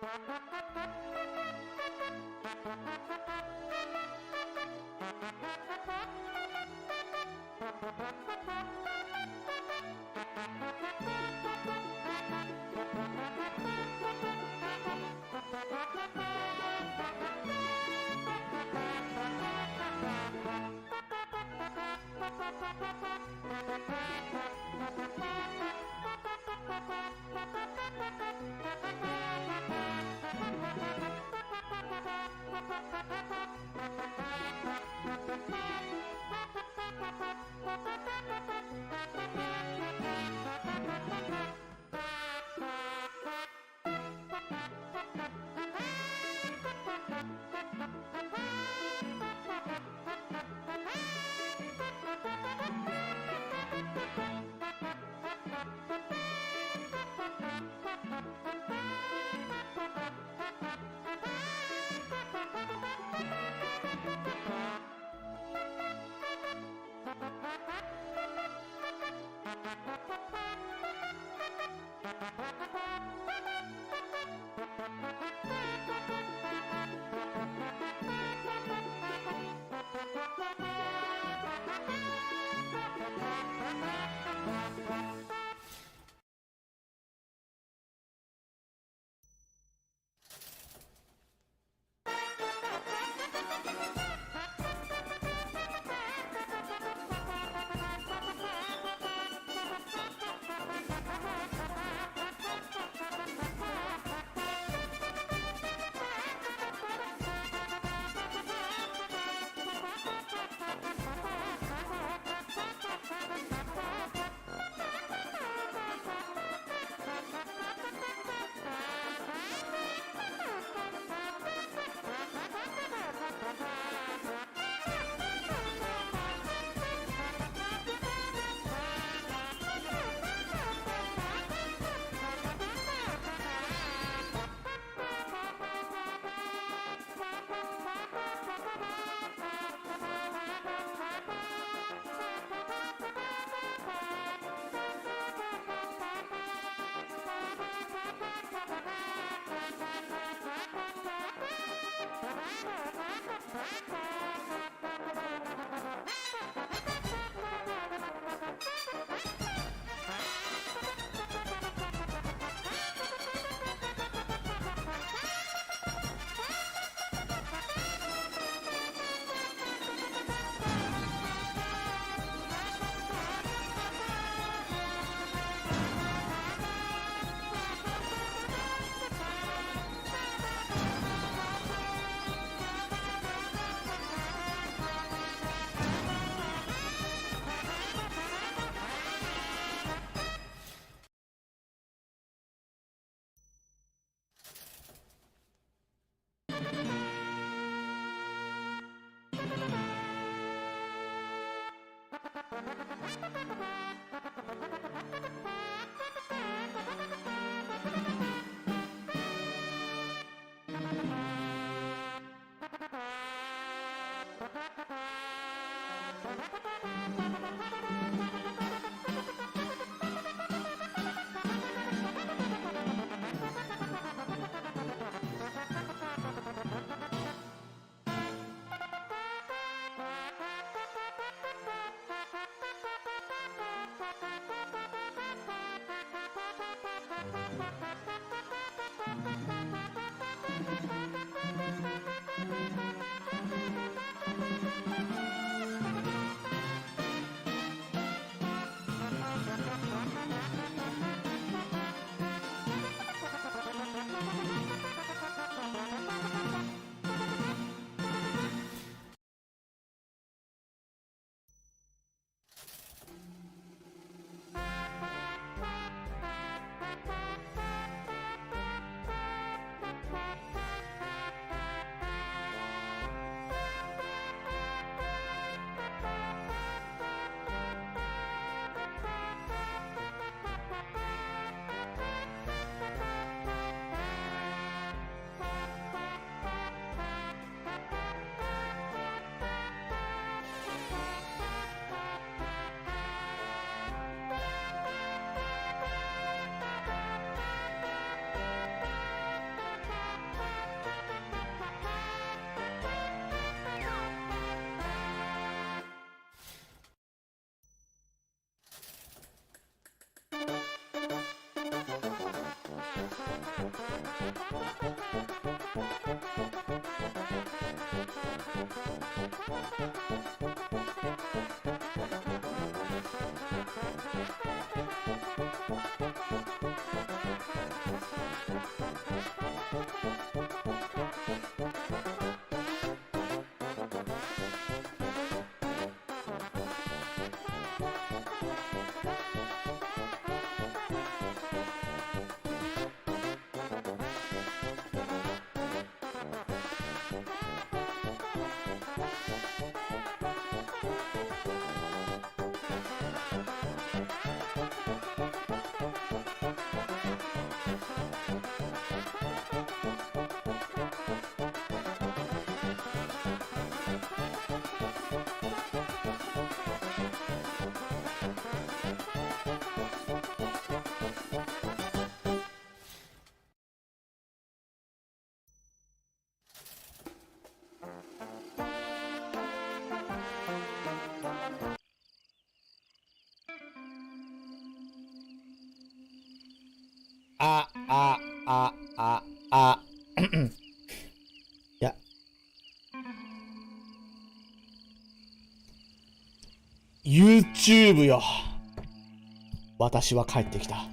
はいや。YouTube よ。私は帰ってきた。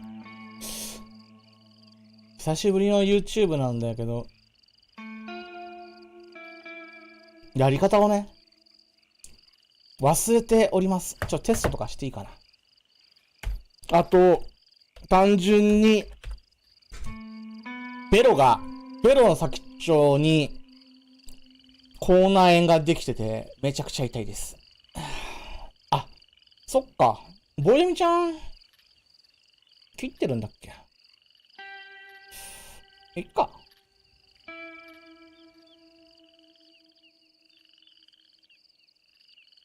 久しぶりの YouTube なんだけど、やり方をね、忘れております。テストとかしていいかな。あと、単純に、ベロの先っちょに、口内炎ができてて、めちゃくちゃ痛いです。あ、そっか。ボヨミちゃん、切ってるんだっけ？いっか。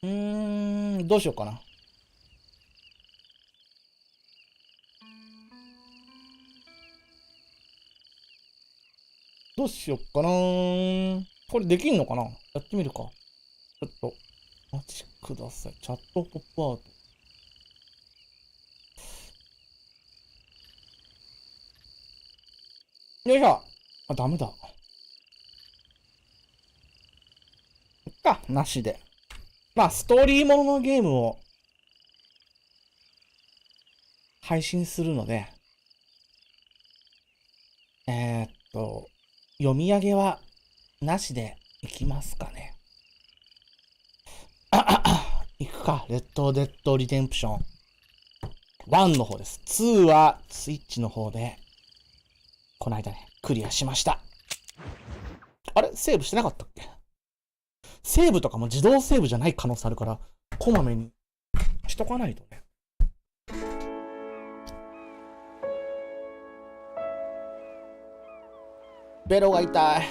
どうしようかな。どうしよっかな。これできんのかな？やってみるか。ちょっと、お待ちください。チャットポップアウト。よいしょ。あ、ダメだ。いっか、なしで。まあ、ストーリーもののゲームを配信するので、読み上げはなしでいきますかね。いくか。レッドデッドリデンプション。1の方です。2はスイッチの方で、この間ね、クリアしました。あれセーブしてなかったっけ？セーブとかも自動セーブじゃない可能性あるから、こまめにしとかないとね。ベロが痛い。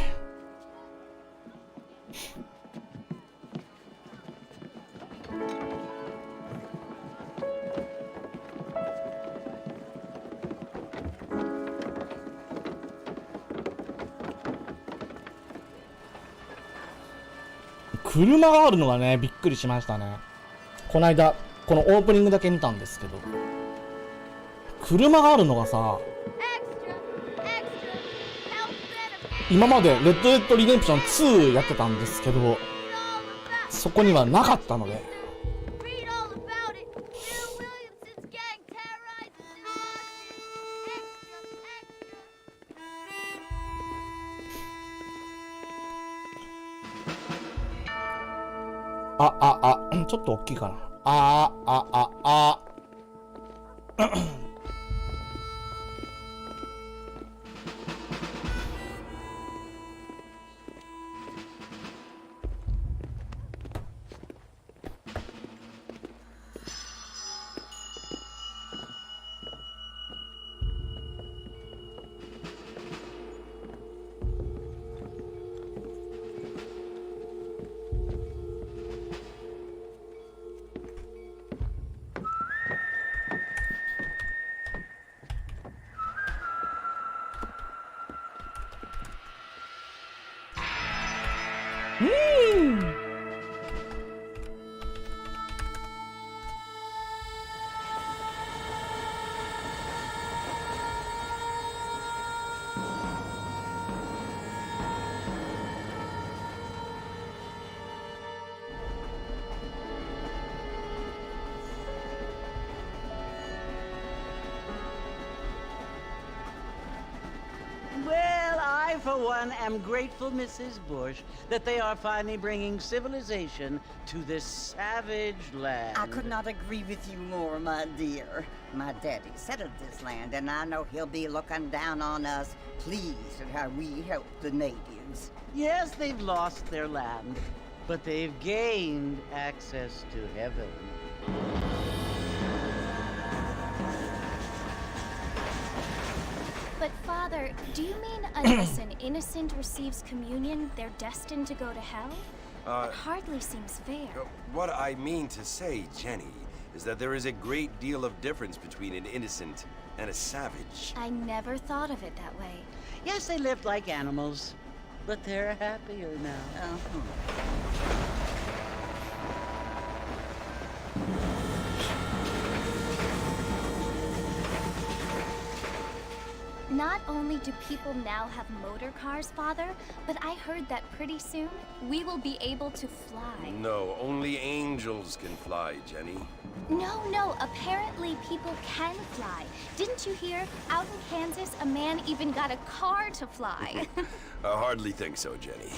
車があるのがね、びっくりしましたね。こないだ、このオープニングだけ見たんですけど、車があるのがさ、今までレッドデッドリデンプション2やってたんですけど、そこにはなかったので、ちょっと大きいかな。for one, am grateful, Mrs. Bush, that they are finally bringing civilization to this savage land. I could not agree with you more, my dear. My daddy settled this land, and I know he'll be looking down on us, pleased at how we help the natives. Yes, they've lost their land, but they've gained access to heaven. But Father, do you mean unless an innocent receives communion, they're destined to go to hell? That hardly seems fair. What I mean to say, Jenny, is that there is a great deal of difference between an innocent and a savage. I never thought of it that way. Yes, they lived like animals, but they're happier now. Not only do people now have motor cars, Father, but I heard that pretty soon we will be able to fly. No, only angels can fly, Jenny. No, apparently people can fly. Didn't you hear? Out in Kansas, a man even got a car to fly. I hardly think so, Jenny.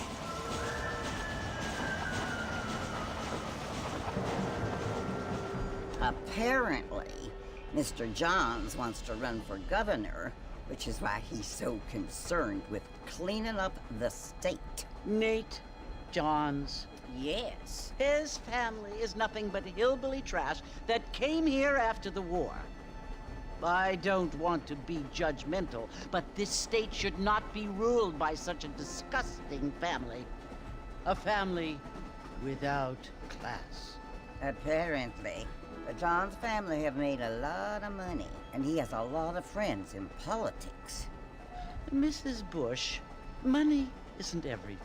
Apparently, Mr. Johns wants to run for governor, which is why he's so concerned with cleaning up the state. Nate Johns. Yes. His family is nothing but hillbilly trash that came here after the war. I don't want to be judgmental, but this state should not be ruled by such a disgusting family. A family without class. Apparently. The Johns family have made a lot of money, and he has a lot of friends in politics. Mrs. Bush, money isn't everything.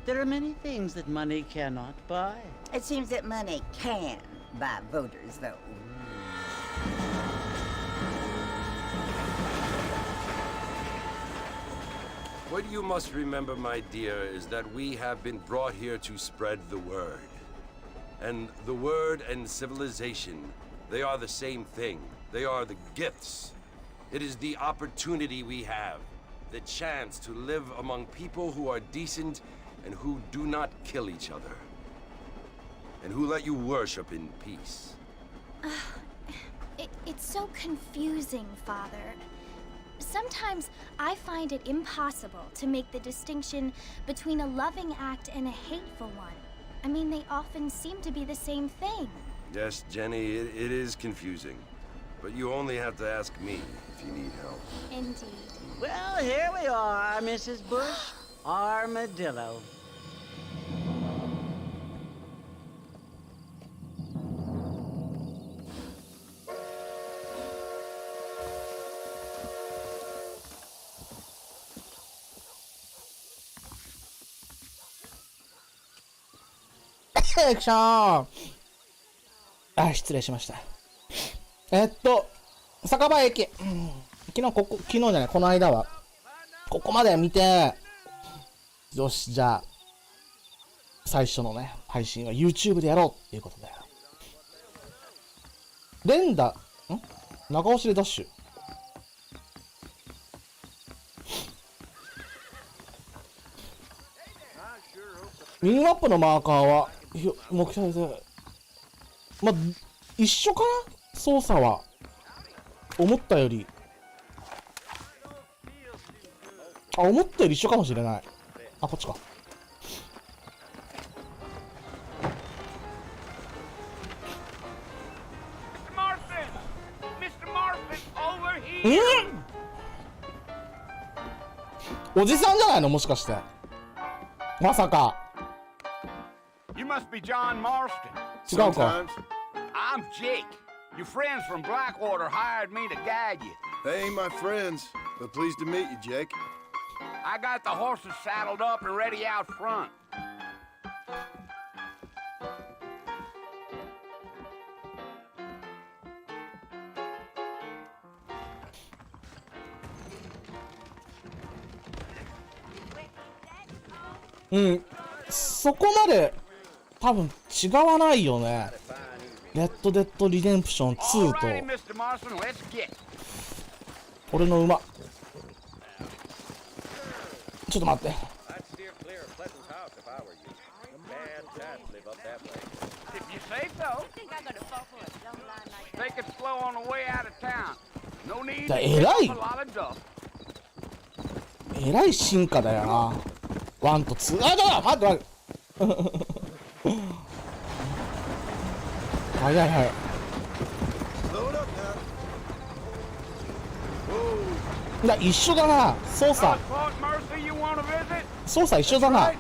There are many things that money cannot buy. It seems that money can buy voters, though. What you must remember, my dear, is that we have been brought here to spread the word. And the word and civilization, they are the same thing. They are the gifts. It is the opportunity we have, the chance to live among people who are decent and who do not kill each other, and who let you worship in peace. It's so confusing, Father. Sometimes I find it impossible to make the distinction between a loving act and a hateful one. I mean, they often seem to be the same thing. Yes, Jenny, it is confusing. But you only have to ask me if you need help. Indeed. Well, here we are, Mrs. Bush. Armadillo.セクション。失礼しました。酒場駅。昨日じゃない、この間は。ここまで見て、よし、じゃあ、最初のね、配信は YouTube でやろうっていうことで。長押しでダッシュ。ミニマップのマーカーは、目標で、一緒かな操作は。思ったより。思ったより一緒かもしれない。こっちか。おじさんじゃないのもしかして。まさか。You must be John Marston. 違うか。I'm Jake. Your friends from Blackwater hired me to guide you. They ain't my friends, but pleased to meet you, Jake. I got the horses saddled up and ready out front. Mm. そこまで多分違わないよね。レッドデッドリデンプション2と俺の馬ちょっと待って。 I'd steer clear of Pleasant House if I were you. Bad cats live up that way. If you say so. Take it slow on the way out of town. No need to pick up a lot of dust. えらい進化だよな。1と2。あ、だ待って待って。はいはいはい。一緒だな。操作一緒だな。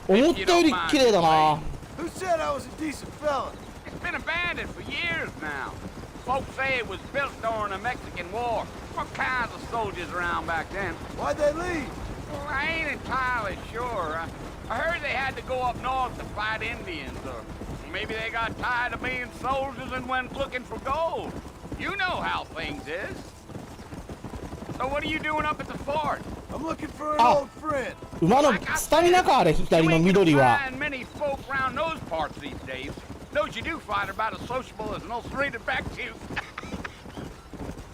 お、思ったより綺麗だな。Who said I was a decent fella? It's been abandoned for years now. Folks say it was built during the Mexican War. All kinds of soldiers around back then. Why'd they leave? Well, I ain't entirely sure. I heard they had to go up north to fight Indians, or maybe they got tired of being soldiers and went looking for gold. You know how things is. So what are you doing up at the fort? I'm looking for an old friend. 馬のスタミナかあれ、左の緑は。 Many folk around those parts these days. Those you do find are about as sociable as an old serrated back tooth.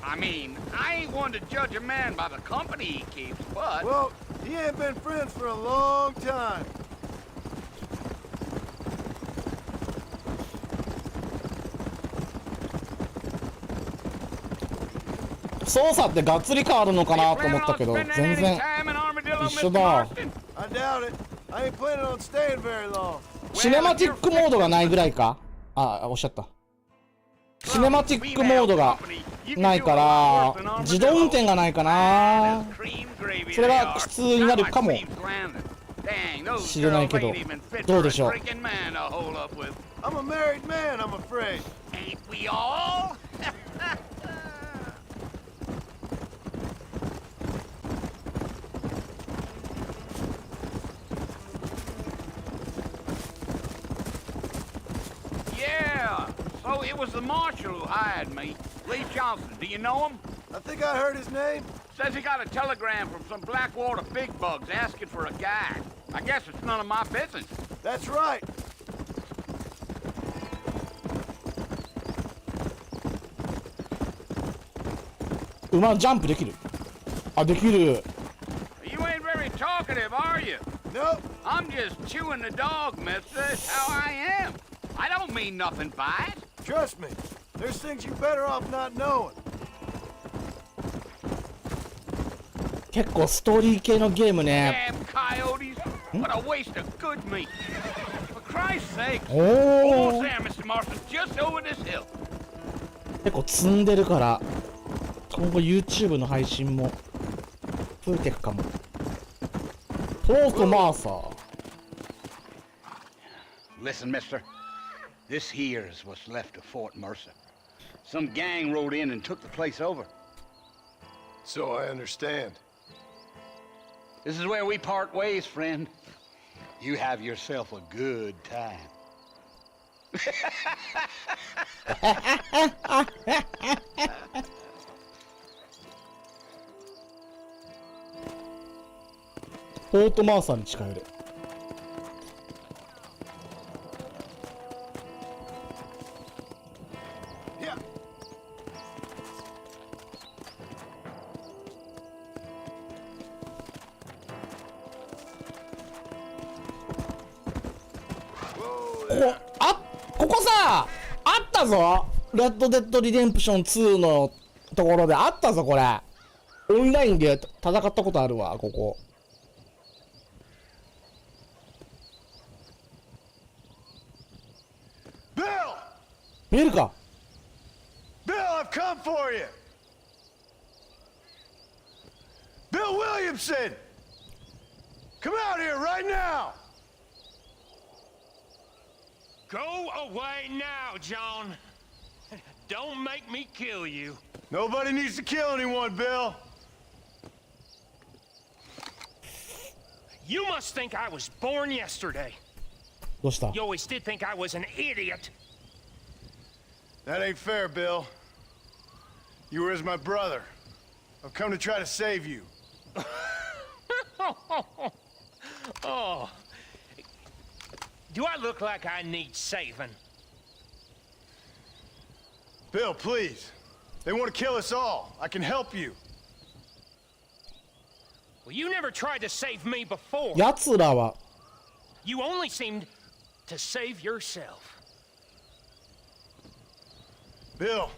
I mean, I ain't one to judge a man by the company he keeps, but... Well, he ain't been friends for a long time. 操作ってがっつり変わるのかなと思ったけど、全然一緒だ。 I doubt it. I ain't planning on staying very long. シネマティックモードがないぐらいか。あ、おっしゃった。シネマティックモードがないから自動運転がないかな。それが普通になるかもしれないけど、どうでしょう。 I'm a married man, I'm afraid. Ain't we all? Yeah, so it was the marshal who hired me. Lee Johnson, do you know him? I think I heard his name. Says he got a telegram from some Blackwater big bugs asking for a guide. I guess it's none of my business. That's right. 馬ジャンプできる。あ、できる。 You ain't very talkative, are you? Nope. I'm just chewing the dog, mister. That's how I am. I don't mean nothing by it. Trust me. There's things you're better off not knowing. 結構ストーリー系のゲームね。 Damn coyotes. What a waste of good meat. For Christ's sake. お Almost お。 there, Mr. Marston. Just over this hill. 結構積んでるから、今後 YouTube の配信も増えていくかも。ポートマーサー。 Listen, mister. This here is what's left of Fort Mercer. Some gang rode in and took the place over. So I understand. This is where we part ways, friend. You have yourself a good time. ポートマーサーに近寄る。Yeah. Whoa. ここさ、あったぞ。レッドデッドリデンプション2のところであったぞ、これ。オンラインで戦ったことあるわ、ここ。見えるか。 Bill, I've come for you. Bill Williamson. Come out here right now. Go away now, John. Don't make me kill you. Nobody needs to kill anyone, Bill. You must think I was born yesterday. どうした。 You always did think I was an idiot. That ain't fair, Bill. You were as my brother. I've come to try to save you. Oh. Do I look like I need saving? Bill, please. They want to kill us all. I can help you. Well, you never tried to save me before. 奴らは You only seemed to save yourself. Bill,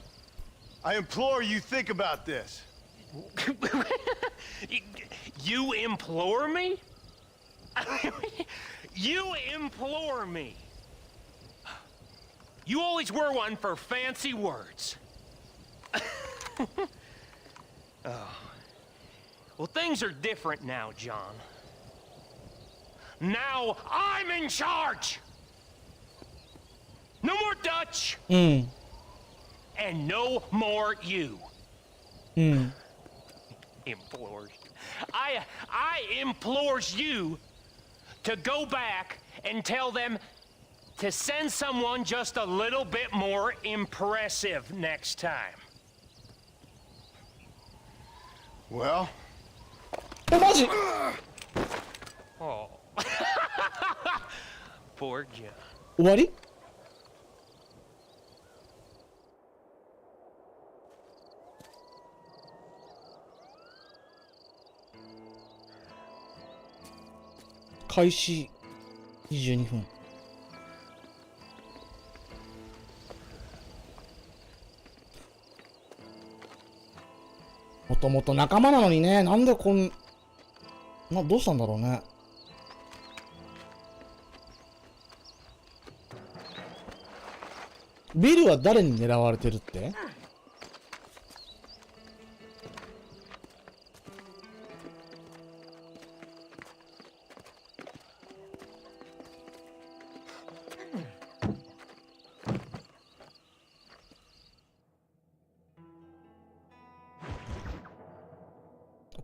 I implore you think about this. You implore me? You implore me. You always were one for fancy words. Oh. Well, things are different now, John. Now I'm in charge. No more Dutch. And no more you. Implores. I implores you to go back and tell them to send someone just a little bit more impressive next time. Well, え、マジ Oh. Poor John. 終わり開始22分。もともと仲間なのにね、なんでどうしたんだろうね。ビルは誰に狙われてるって？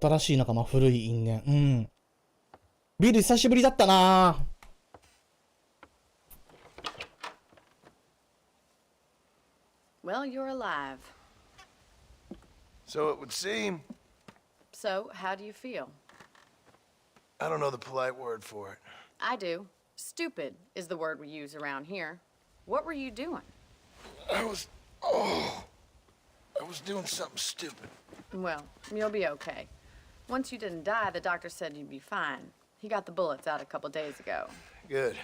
新しい仲間、古い因縁。うん。ビル久しぶりだったな。Well, you're alive. so it would seem. So, how do you feel? I don't know the polite word for it. I do. Stupid is the word we use around here. What were you doing? I was doing something stupid. Well, you'll be okay. Once you didn't die, the doctor said you'd be fine. He got the bullets out a couple days ago. Good.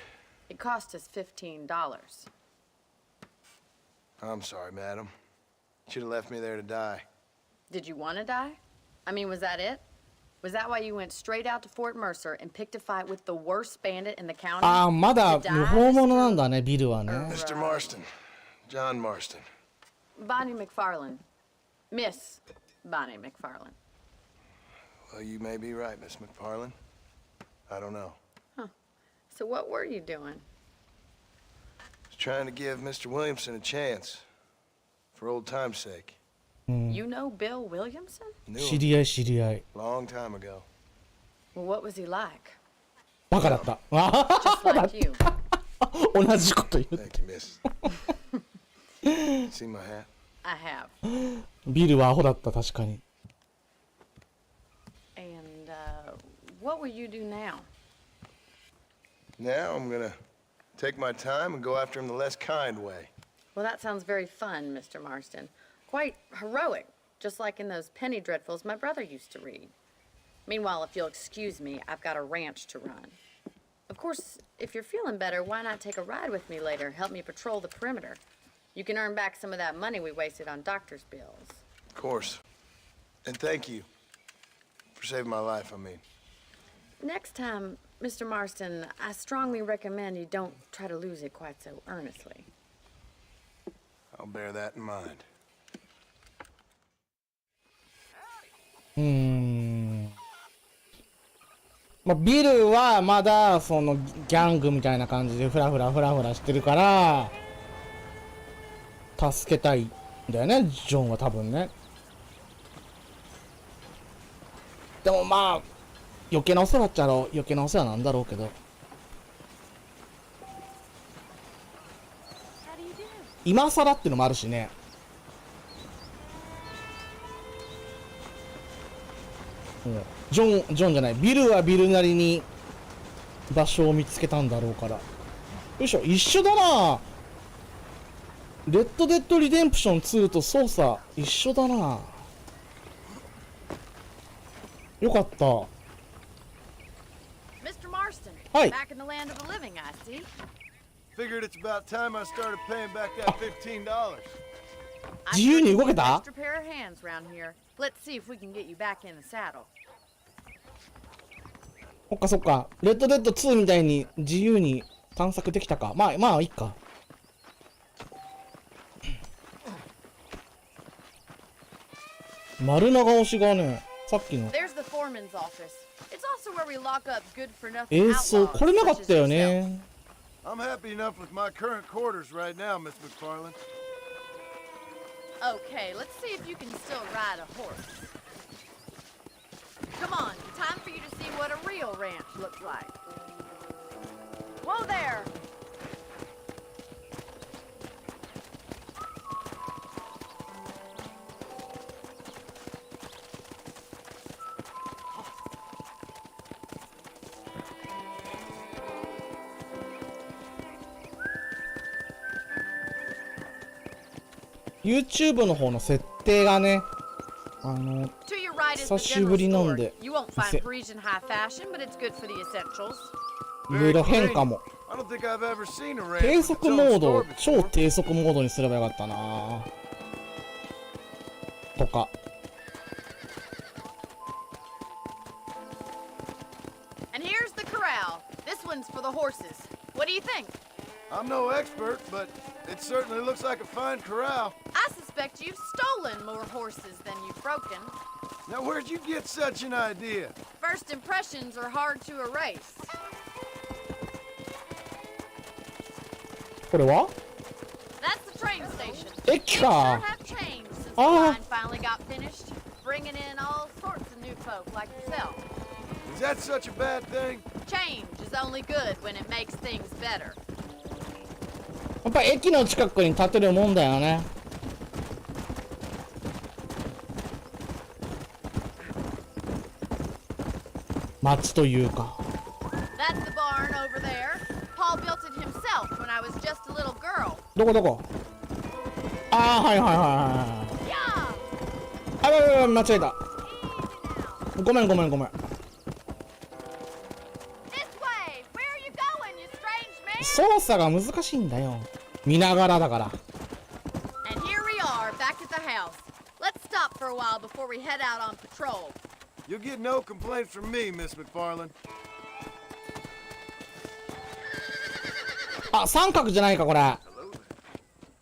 It cost us $15. I'm sorry, madam. Should have left me there to die. Did you want to die? I mean, was that it? Was that why you went straight out to Fort Mercer and picked a fight with the worst bandit in the county? ああ、まだ無法者なんだね、ビルはね。Mr. Marston. John Marston. Bonnie McFarlane. Miss Bonnie McFarlane. Well, you may be right, Miss McFarlane. I don't know. So what were you doing? I was trying to give Mr. Williamson a chance. For old time's sake. You know Bill Williamson? Knew 知 him り合い知り合い。 long time ago. Well, what was he like? バカだった。 Just like you. 同じこと言う。 Thank you, miss. See my hat? I have. ビルはアホだった、確かに。And, what will you do now? Now I'm gonna take my time and go after him the less kind way. Well, that sounds very fun, Mr. Marston. Quite heroic, just like in those penny dreadfuls my brother used to read. Meanwhile, if you'll excuse me, I've got a ranch to run. Of course, if you're feeling better, why not take a ride with me later? Help me patrol the perimeter. You can earn back some of that money we wasted on doctor's bills. Of course. And thank you for saving my life, I mean. Next time, Mr. Marston, I strongly recommend you don't try to lose it quite so earnestly. I'll bear that in mind. まあ、ビルはまだそのギャングみたいな感じでフラフラしてるから助けたいんだよね、ジョンは多分ね。でもまあ余計なお世話っちゃ余計なお世話なんだろうけど、今更っていうのもあるしね。ジョンじゃない、ビルはビルなりに場所を見つけたんだろうから。よいしょ、一緒だな。レッドデッドリデンプション2と操作一緒だな。よかった。Mr. Marston, はい。 back in the land of the living, I see. Figured it's about time I started paying back that $15. 自由に動けた？ Extra pair of hands round here. Let's see if we can get you back in the saddle. そっかそっか。レッドデッド2みたいに自由に探索できたか。まあいいか。丸長押しがね、さっきの。There's the foreman's office. It's also where we lock up good for nothing これなかったよね。I'm happy enough with my current quarters right now, Miss McFarland. Okay, let's see if you can still ride a horse. Come on, time for you to see what a real ranch looks like. Whoa there! YouTube の方の設定がね、久しぶりなんで、いろいろ変化も。低速モードを超低速モードにすればよかったなとか。And here's the corral. This one's for the horses. What do you think? I'm no expert, but it certainly looks like a fine corral. I suspect you've stolen more horses than you've broken. Now, where'd you get such an idea? First impressions are hard to erase. これは That's the train station. 駅 Things か。 sure have changed since the line finally got finished, bringing in all sorts of new folk like yourself. Is that such a bad thing? Change is only good when it makes things better. やっぱ駅の近くに建てるもんだよね。町というか。That's the barn over there. Paul built it himself when I was just a little girl. どこどこ？ああ、はいはいはいはい。あ、やばい間違えた。ごめん。This way. Where are you going, you strange man? 操作が難しいんだよ。見ながらだから。And here we are, back at the house. Let's stop for a while before we head out on patrol. You'll get no complaints from me, Miss McFarland. あ、三角じゃないかこれ。よ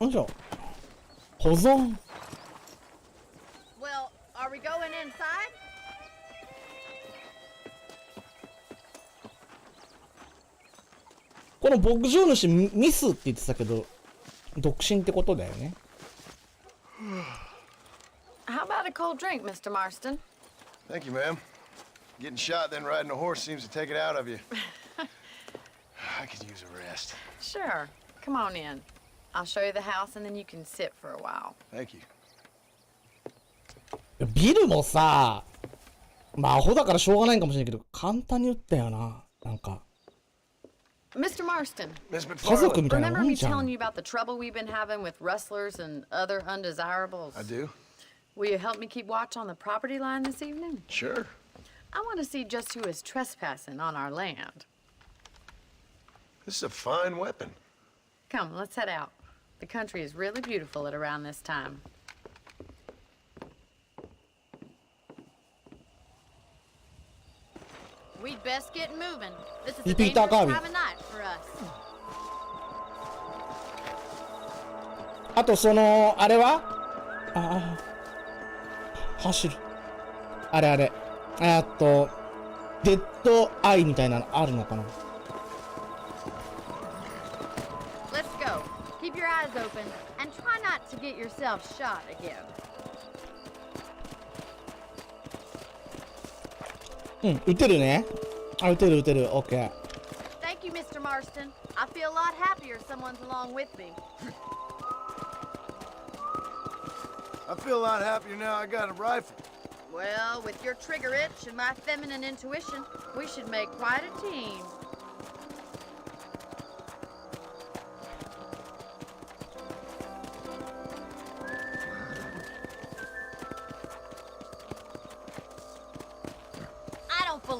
いしょ。保存。Well, are we going inside? この牧場主ミスって言ってたけど、独身ってことだよね。How about a cold drink, Mr. Marston? Thank you, ma'am. Getting shot, then riding a horse seems to take it out of you. I could use a rest. Sure. Come on in. I'll show you the house and then you can sit for a while. Thank you. ビルもさ、まあアホだからしょうがないかもしれないけど、簡単に打ったよな。なんか。Mr. Marston, Miss 家 McFarland. 族みたいな remember もん me じゃ telling ん。 you about the trouble we've been having with rustlers and other undesirables? I do. Will you help me keep watch on the property line this evening? Sure. I want to see just who is trespassing on our land. This is a fine weapon. Come, let's head out. The country is really beautiful at around this time. We'd best get moving. This is a Repeat dangerous that, Gabi. time of night for us. あとそのあれは走るあれデッドアイみたいなのあるのかな。 Let's go. Keep your eyes open and try not to get yourself shot again. 撃てるね。あ、撃てる。オッケー。 Thank you, Mr. Marston. I feel a lot happier someone's along with me. I feel a lot happier now I got a rifle. Well, with your trigger itch and my feminine intuition, we should make quite a team.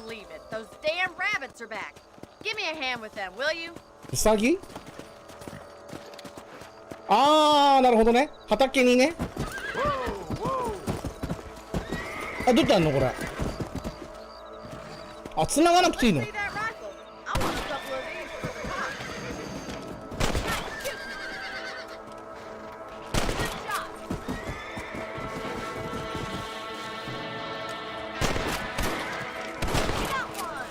believe it. Those damn rabbits are back. Give me a hand with them, will you? ウサギ？あー、なるほどね。畑にね。あ、どうやってやんのこれ。あ、繋がなくていいの？ See that rifle? I want a couple of these for the cops. Shoot. Good shot. Got one.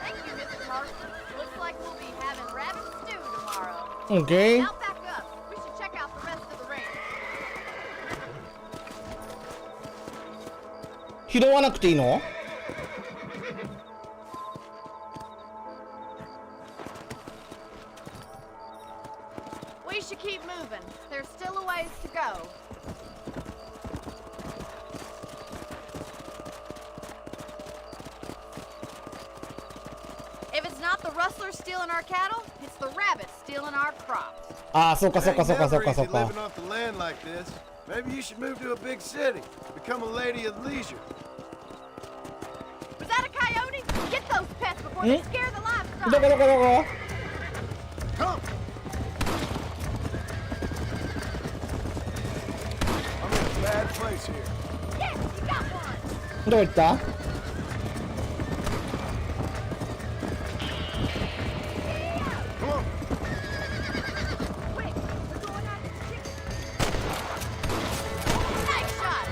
Thank you, Mr. Marston. Looks like we'll be having rabbit stew tomorrow. OK。 Now back up. We should check out the rest of the ranch. 拾わなくていいの？ We should keep moving. There's still a ways to go. If it's not the rustlers stealing our cattle, it's the rabbits stealing our crops. あー、そうかそうかそうかそうかそう Living か。 off the land like this. Maybe you should move to a big city. Become a lady of leisure. Was that a coyote? Get those pets before they scare the ど livestock. こどこどこ？ Come. I'm in a bad place here. Yes, you got one. どこ行った？ Come on. Quick, we're going after the chicken. Nice shot.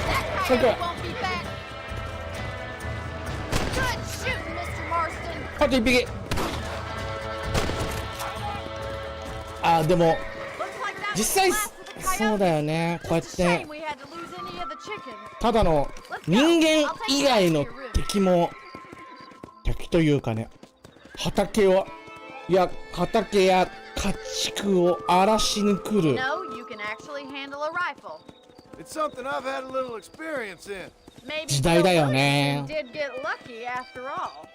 That Okay. coyote won't be back. Good shooting, Mr. Marston. あと一匹。あー、でも Looks like that 実際 was the last of the そう coyotes. だよね。こうやっ It's a て shame we had to lose any of the chickens. ただの人間以外の敵も敵というかね、畑をいや畑や家畜を荒らしに来る。 No, you can actually handle a rifle. It's something I've had a little experience in. Maybe 時代だよね。 Bill Wilson did get lucky after all.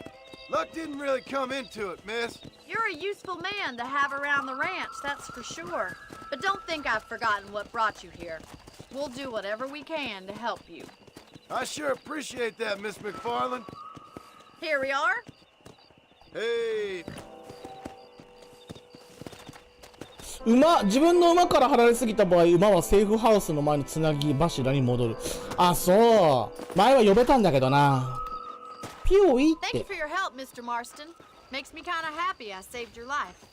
Luck didn't really come into it, miss. You're a useful man to have around the ranch, that's for sure. But don't think I've forgotten what brought you here. We'll do whatever we can to help you. I sure appreciate that, Miss McFarland. Here we are. Hey, 自分の馬から離れすぎた場合、馬はセーフハウスの前のつなぎ柱に戻る。あ、そう。前は呼べたんだけどな。ピオイっ Thank you て for your help, Mr. Marston. Makes me kind of happy I saved your life.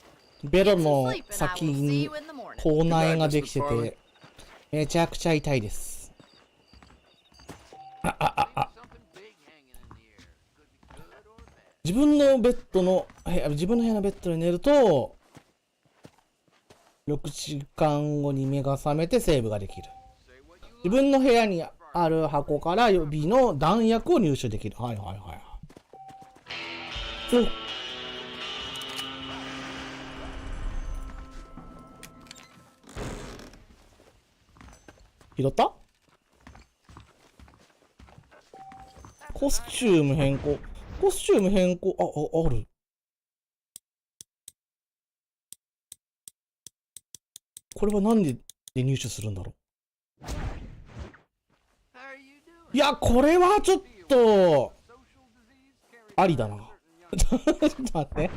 ベロ Get some の sleep and I 先 will see に you in the morning. 口内炎ができてて、めちゃくちゃ痛いです。自分のベッドの自分の部屋のベッドで寝ると6時間後に目が覚めてセーブができる。自分の部屋にある箱から予備の弾薬を入手できる。はいはいはいはい。拾った？コスチューム変更。コスチューム変更、ある。これは何で入手するんだろう。いや、これはちょっと、ありだな。ちょっと待っ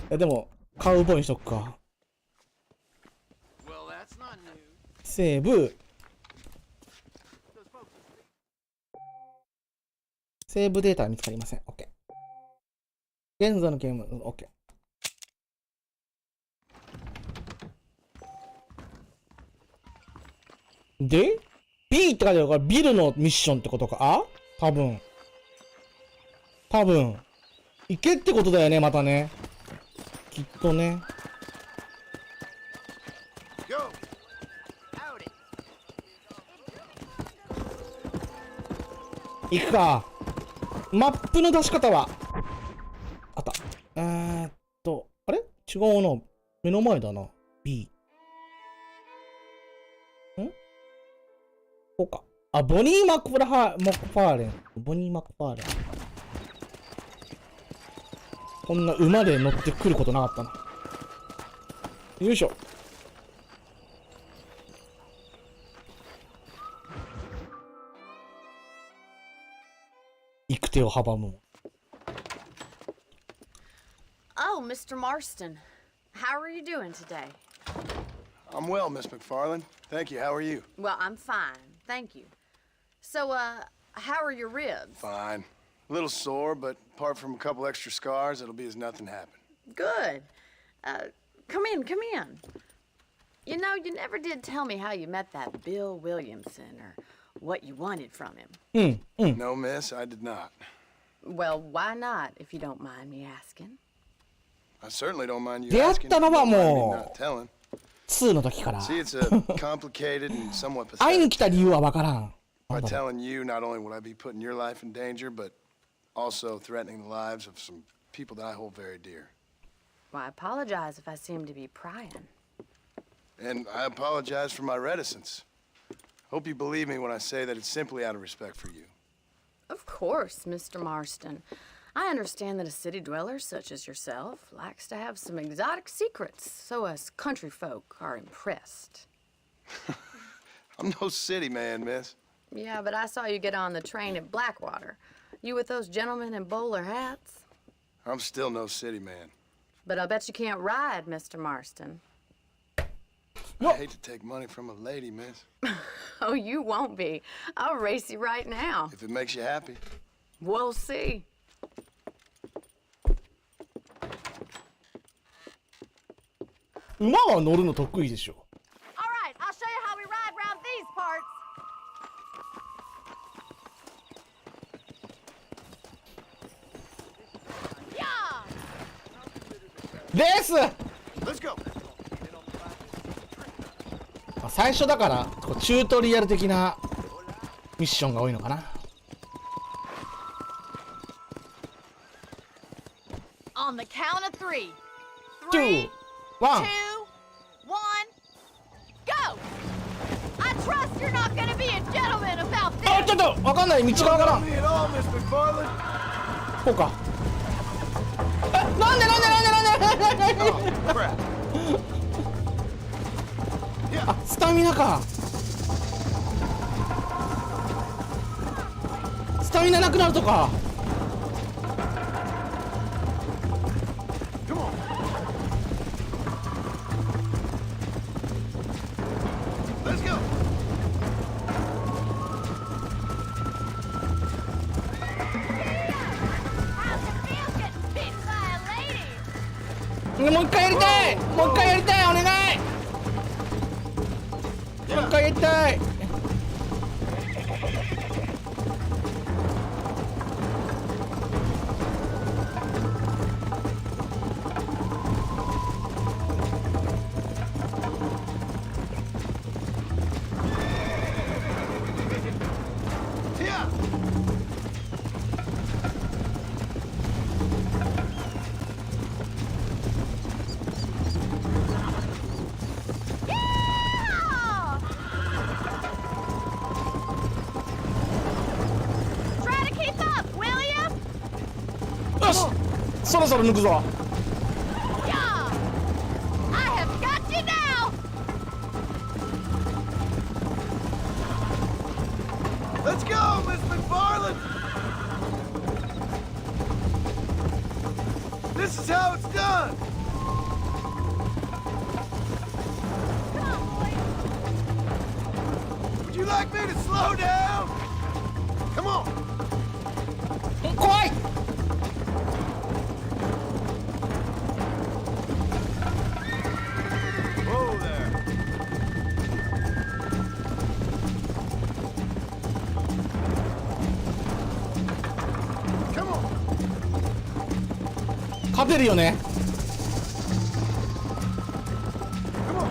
て。でも、カウボーイにしとくか。セーブ。セーブデータは見つかりません。OK。現在のゲーム、OK。で ?B って書いてあるからビルのミッションってことか。あ？多分。行けってことだよね、またね。きっとね。行くか。マップの出し方はあった。あれ違うな。目の前だな。B。こうか。あ、ボニー・マクファーレン。こんな馬で乗ってくることなかったな。よいしょ。行く手を阻む。 Oh, Mr. Marston. How are you doing today? I'm well, Miss McFarland. Thank you. How are you? Well, I'm fine. Thank you. So, how are your ribs? Fine. A little sore, but apart from a couple extra scars, it'll be as nothing happened. Good. Come in, come in. You know, you never did tell me how you met that Bill Williamson or what you wanted from him. No, miss, I did not. Well, why not, if you don't mind me asking? I certainly don't mind you 出会っ asking. たのは Don't mind me も not telling. う2の時から See, it's a complicated and somewhat 会いに pathetic. 来た理由はわからん。 By telling you, not only would I be putting your life in danger, but also threatening the lives of some people that I hold very dear. Well, I apologize if I seem to be prying. And I apologize for my reticence. Hope you believe me when I say that it's simply out of respect for you. Of course, Mr. Marston. I understand that a city dweller such as yourself likes to have some exotic secrets, so us country folk are impressed. I'm no city man, miss. Yeah, but I saw you get on the train at Blackwater. You with those gentlemen in bowler hats? I'm still no city man. But I bet you can't ride, Mr. Marston. I hate to take money from a lady, miss. Oh, you won't be. I'll race you right now. If it makes you happy. We'll see. 馬は乗るの得意でしょ。 All right, I'll show you how we ride around these parts. レース Let's go. 最初だからこうチュートリアル的なミッションが多いのかな。 On the count of 3. 2、1 2, 1, go! I trust you're not gonna be a gentleman about あ、 this! ちょっとわかんない、道がわからん。 Me at all, Miss McFarland. こうか。え、なんで Oh, crap. あ、スタミナか。スタミナなくなるとか。 Come on. Let's go. How's it feel getting beaten by a lady? もう一回やりたい、もう一回やりたい、お願い。もう一回やりたい。 Yeah. Yeah! Try to keep up, will ya? よし、そろそろ抜くぞ。 Yeah! I have got you now! Let's go, Miss McFarland. This is how it's done. Come on, boy. Would you like me to slow down? Come on. 怖い。 Whoa there. Come on. 勝てるよね。 Come on.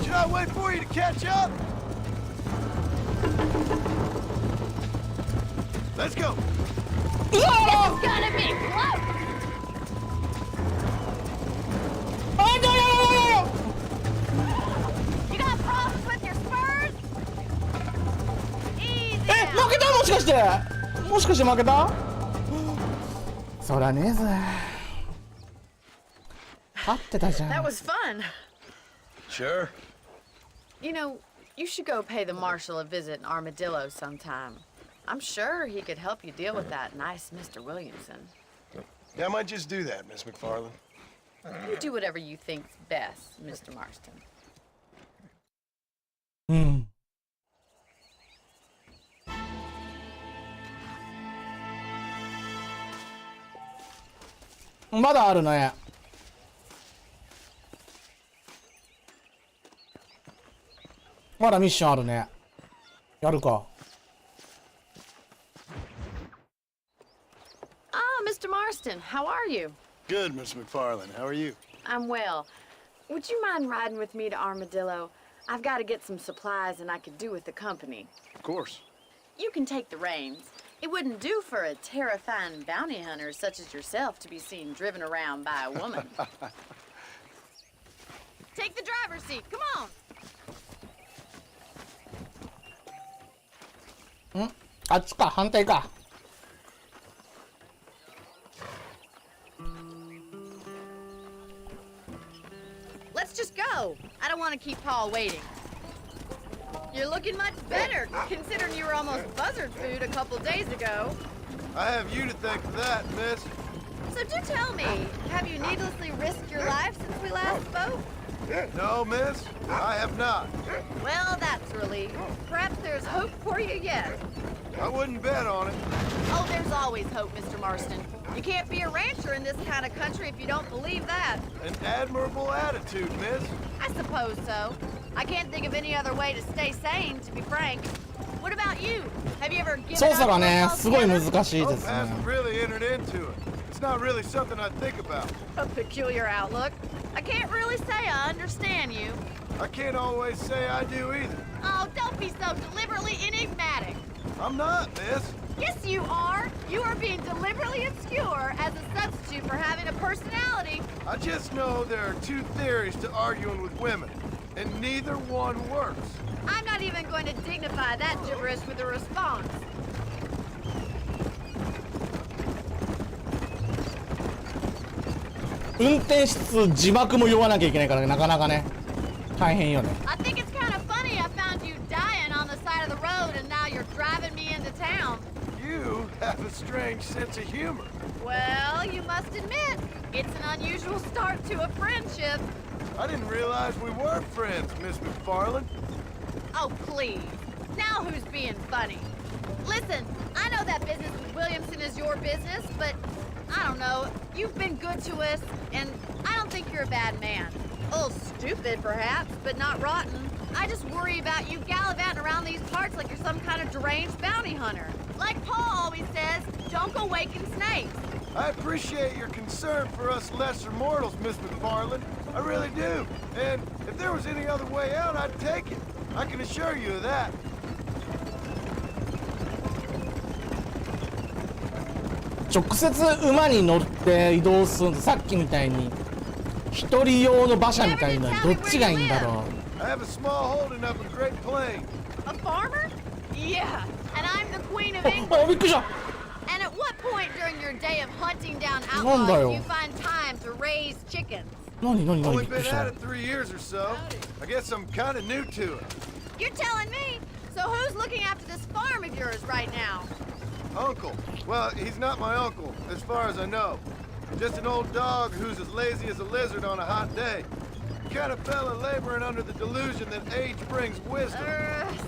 Should I wait for you to catch up? Let's go. うわ Gonna be close! あ、いやいやいやいや。 You got problems with your spurs? Easy え、 now. 負けた、もしかして。もしかして負けた。そらねえぜ。合ってたじゃ That ん。 was fun. Sure. You know, you should go pay the marshal a visit in Armadillo sometime. I'm sure he could help you deal with that nice Mr. Williamson. Yeah, I might just do that, Miss McFarland. You do whatever you think's best, Mr. Marston. うん。まだあるね。まだミッションあるね。やるか。Ah, Mr. Marston, how are you? Good, Miss McFarland. How are you? I'm well. Would you mind riding with me to Armadillo? I've got to get some supplies and I could do with the company. Of course. You can take the reins. It wouldn't do for a terrifying bounty hunter such as yourself to be seen driven around by a woman. Take the driver's seat. Come on. あっちか、反対か。Let's just go. I don't want to keep Paul waiting. You're looking much better, considering you were almost buzzard food a couple days ago. I have you to thank for that, miss. So do tell me, have you needlessly risked your life since we last spoke? No, miss, I have not. Well, that's a relief. Perhaps there's hope for you yet. I wouldn't bet on it. Oh, there's always hope, Mr. Marston. You can't be a rancher in this kind of country if you don't believe that. An admirable attitude, miss. I suppose so. I can't think of any other way to stay sane, to be frank. What about you? Have you ever given 操作が up ね、 hope すごい altogether? 難しいで Hope すね。 hasn't really entered into it. It's not really something I think about. A peculiar outlook. I can't really say I understand you. I can't always say I do either. Oh, don't be so deliberately enigmatic. I'm not, miss. Yes, you are. You are being deliberately obscure as a substitute for having a personality. I just know there are two theories to arguing with women, and neither one works. I'm not even going to dignify that gibberish with a response. 運転室字幕も読まなきゃいけないからなかなかね大変よね。 I think it's kind of funny I found you dying on the side of the road and now you're driving me into town. You have a strange sense of humor. Well, you must admit, it's an unusual start to a friendship. I didn't realize we were friends, Miss McFarland. Oh, please. Now who's being funny? Listen, I know that business with Williamson is your business, but I don't know. You've been good to us, and I don't think you're a bad man. A little stupid, perhaps, but not rotten. I just worry about you gallivanting around these parts like you're some kind of deranged bounty hunter. Like Paul always says, don't go waking snakes. I appreciate your concern for us lesser mortals, Miss McFarland. I really do. And if there was any other way out, I'd take it. I can assure you of that. 直接馬に乗って移動するのさっきみたいに一人用の馬車みたいなどっちがいいんだろう。 I have a small holding up in Great Plains. A farmer? Yeah, and I'm the queen of あ、 England. びっくりした。 And at what point during your day of hunting down なんだ outlaws よ。 do you find time to raise chickens? 何びっ Only くり been した at it 3 years or so. I guess I'm kind of new to it. You're telling me? So who's looking after this farm of yours right now? Uncle. Well, he's not my uncle, as far as I know. Just an old dog who's as lazy as a lizard on a hot day. Kind of fella laboring under the delusion that age brings wisdom.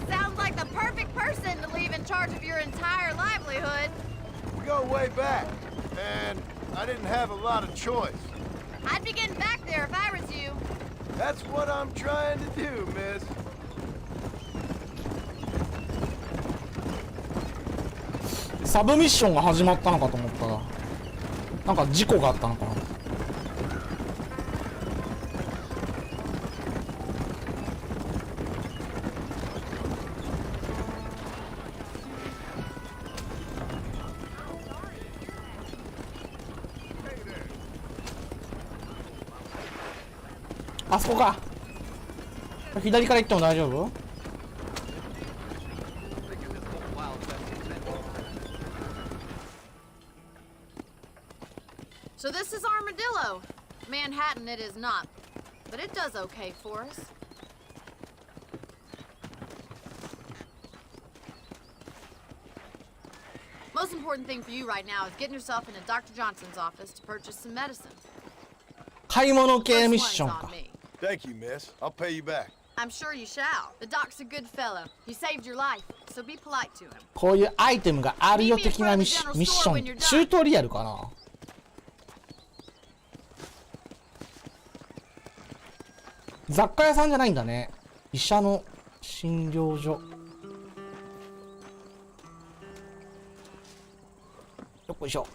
Sounds like the perfect person to leave in charge of your entire livelihood. We go way back, and I didn't have a lot of choice. I'd be getting back there if I was you. That's what I'm trying to do, miss. サブミッションが始まったのかと思ったらなんか事故があったのかな。あそこか。左から行っても大丈夫？ So this is Armadillo. Manhattan it is not, but it does okay for us. Most important thing for you right now is getting yourself into Dr. Johnson's office to purchase some medicine. 買い物系ミッ First ション one's か on。me. Thank you, miss. I'll pay you back. I'm sure you shall. The doc's a good fellow. He saved your life, so be polite to him. こういうアイテムがあるよ的なミッション、チュートリアルかな。雑貨屋さんじゃないんだね。医者の診療所。よっこいしょ。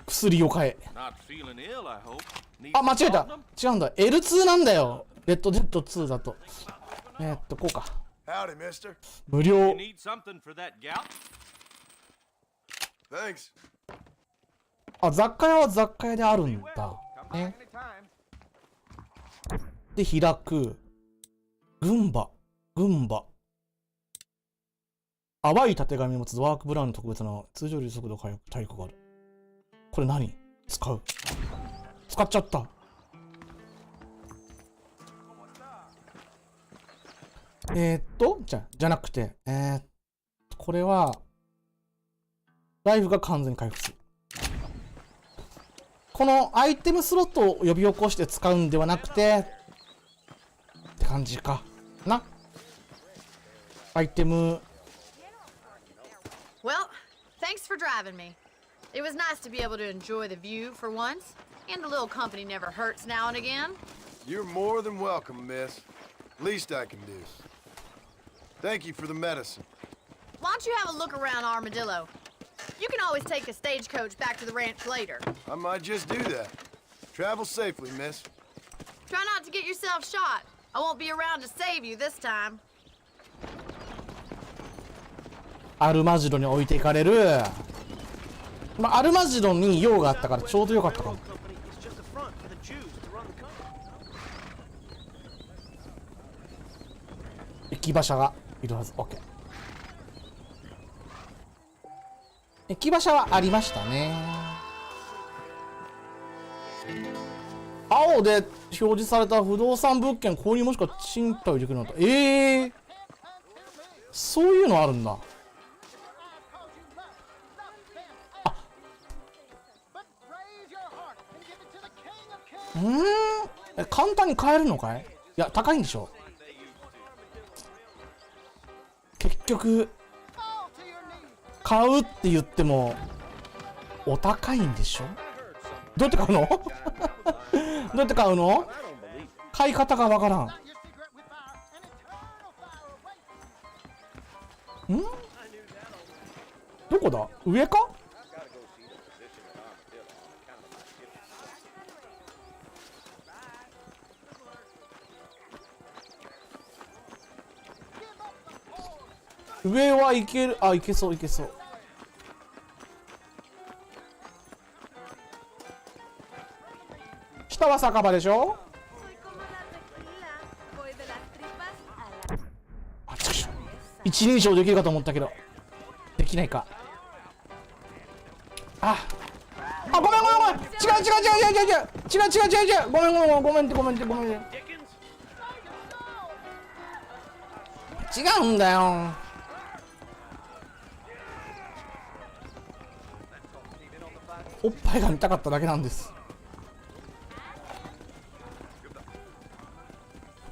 薬を買え。あ、間違えた。違うんだ。L2 なんだよ。レッドデッド2だと。こうか。Howdy, mister. 無料。 Need something for that gout? Thanks. あ、雑貨屋は雑貨屋であるんだ。ね。で、開く。群馬。淡い縦紙を持つワークブラウンの特別な通常より速度回復体力がある。これ何？使う。使っちゃった。じゃなくて、これは、ライフが完全に回復する。このアイテムスロットを呼び起こして使うんではなくて、って感じかな。アイテム。Well, thanks for driving me. It was nice to be able to enjoy the view for once, and a little company never hurts now and again. You're more than welcome, miss. Least I can do. Thank you for the medicine. Why don't you have a look around Armadillo? You can always take a stagecoach back to the ranch later. I might just do that. Travel safely, miss. Try not to get yourself shot. I won't be around to save you this time. アルマジロに置いていかれる。まあ、アルマジロに用があったからちょうどよかったかも。駅馬車がいるはず。OK。駅馬車はありましたね。青で表示された不動産物件購入もしくは賃貸できるのだ。そういうのあるんだ。簡単に買えるのかい？いや、高いんでしょ。結局買うって言ってもお高いんでしょ。どうやって買うの？どうやって買うの？買い方がわからん。どこだ？上か？上はいける。あ、いけそう。下は酒場でしょ。あ、ちょしょ。一人称できるかと思ったけどできないか。ごめん。違う。ごめんって。違うんだよ。おっぱいが見たかっただけなんです。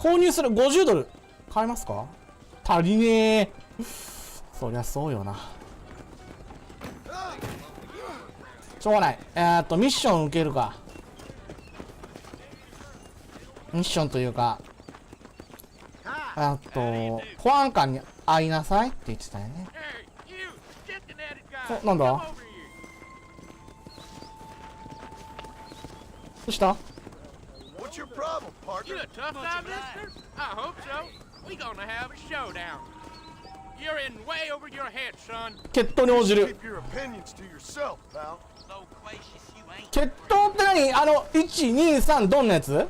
購入する50ドル買えますか？足りねえ。そりゃそうよな。しょうがない。ミッション受けるか。ミッションというか、保安官に会いなさいって言ってたよね。なんだ？どうした？ What's your problem, partner? You a tough time listener? I hope so. We gonna have a showdown. You're in way over your head, son. 決闘に応じる。 Keep your opinions to yourself, pal. Loquacious you ain't. 決闘って何？1、2、3どんなやつ？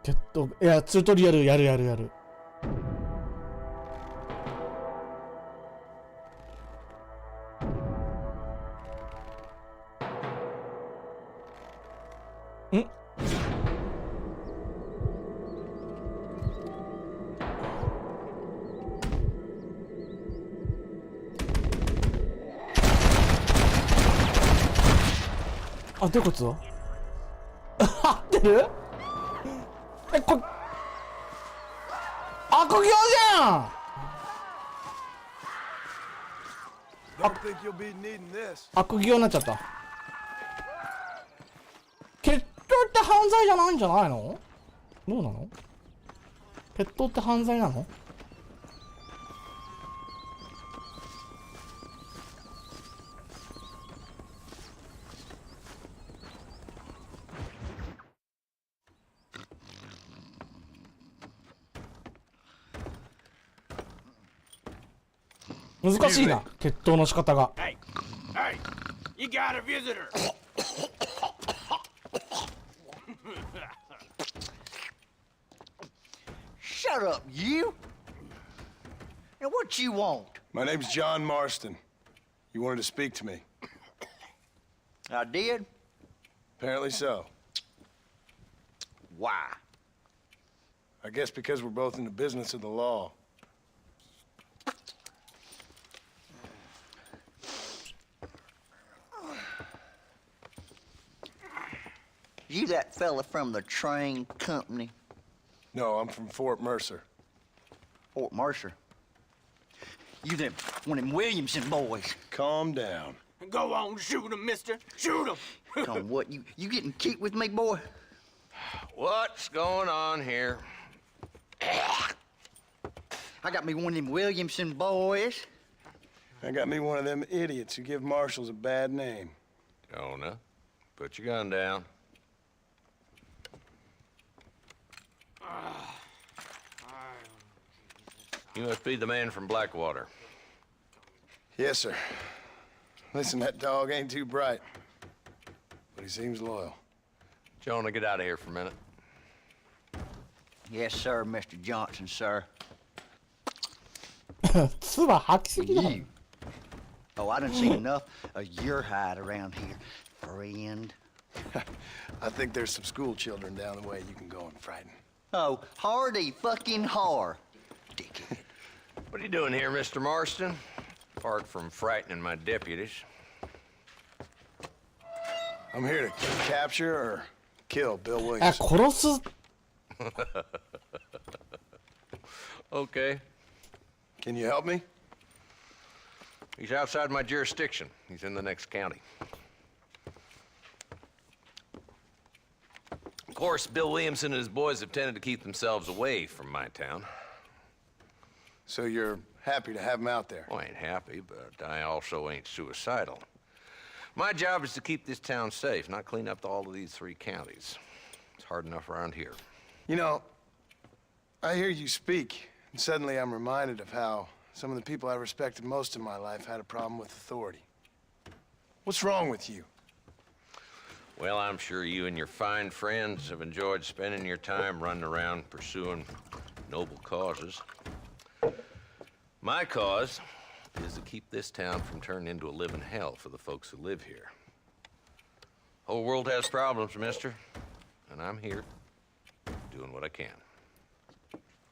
決闘、いや、チュートリアルやる。あ、どういうこと合ってる？え、これ悪行じゃん。 Don't think you'll be needing this. 悪行になっちゃった。決闘って犯罪じゃないんじゃないの？どうなの？決闘って犯罪なの？難しいな、決闘の仕方が。Hey, hey, you got a visitor. Shut up, you! And what you want? My name's John Marston. You wanted to speak to me. I did? Apparently so. Why? I guess because we're both in the business of the law. You that fella from the train company? No, I'm from Fort Mercer. Fort Mercer? You them one of them Williamson boys? Calm down. Go on, shoot him, mister. Shoot him. Come on, what, you getting kicked with me, boy? What's going on here? I got me one of them Williamson boys. I got me one of them idiots who give marshals a bad name. Jonah, put your gun down. You must be the man from Blackwater. Yes, sir. Listen, that dog ain't too bright, but he seems loyal. Jonah, get out of here for a minute. Yes, sir, Mr. Johnson, sir. 唾吐きすぎだもん。 You. Oh, I done seen enough of your hide around here, friend. I think there's some school children down the way you can go and frighten. Oh, hardy fucking har. Dickhead. What are you doing here, Mr. Marston? Apart from frightening my deputies. I'm here to capture or kill Bill え、 Williams. 殺す。 Okay. Can you help me? He's outside my jurisdiction. He's in the next county. Of course, Bill Williamson and his boys have tended to keep themselves away from my town. So you're happy to have him out there? Well, I ain't happy, but I also ain't suicidal. My job is to keep this town safe, not clean up all of these 3 counties. It's hard enough around here. You know, I hear you speak, and suddenly I'm reminded of how some of the people I respected most in my life had a problem with authority. What's wrong with you? Well, I'm sure you and your fine friends have enjoyed spending your time running around pursuing noble causes. My cause is to keep this town from turning into a living hell for the folks who live here. Whole world has problems, mister, and I'm here doing what I can.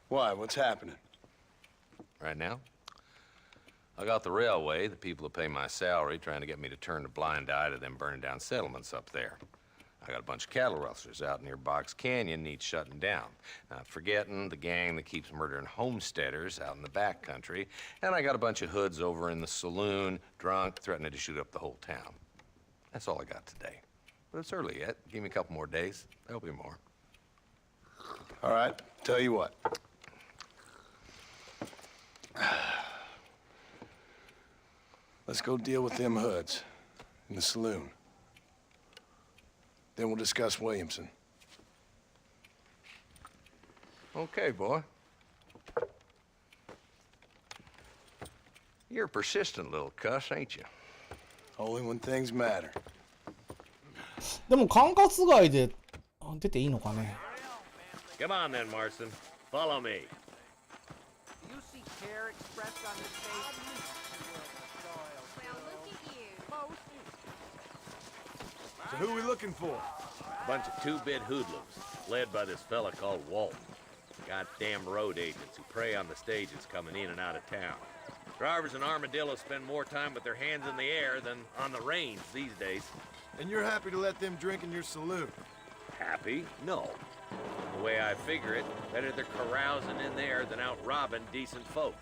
Why? What's happening? Right now, I got the railway, the people who pay my salary, trying to get me to turn a blind eye to them burning down settlements up there. I got a bunch of cattle rustlers out near Box Canyon needs shutting down. Not forgetting the gang that keeps murdering homesteaders out in the back country. And I got a bunch of hoods over in the saloon, drunk, threatening to shoot up the whole town. That's all I got today. But it's early yet. Give me a couple more days. There'll be more. All right, tell you what. Let's go deal with them hoods in the saloon. Then we'll discuss Williamson. Okay, boy. You're a persistent little cuss, ain't you? Only when things matter. でも管轄外で出ていいのかね。 Come on then, Marston. Follow me. You see care expressed on his face? Well, look at you. So who are we looking for? Bunch of two-bit hoodlums, led by this fella called Walton. Goddamn road agents who prey on the stages coming in and out of town. Drivers and armadillos spend more time with their hands in the air than on the range these days. And you're happy to let them drink in your saloon? Happy? No. The way I figure it, better they're carousing in there than out robbing decent folk.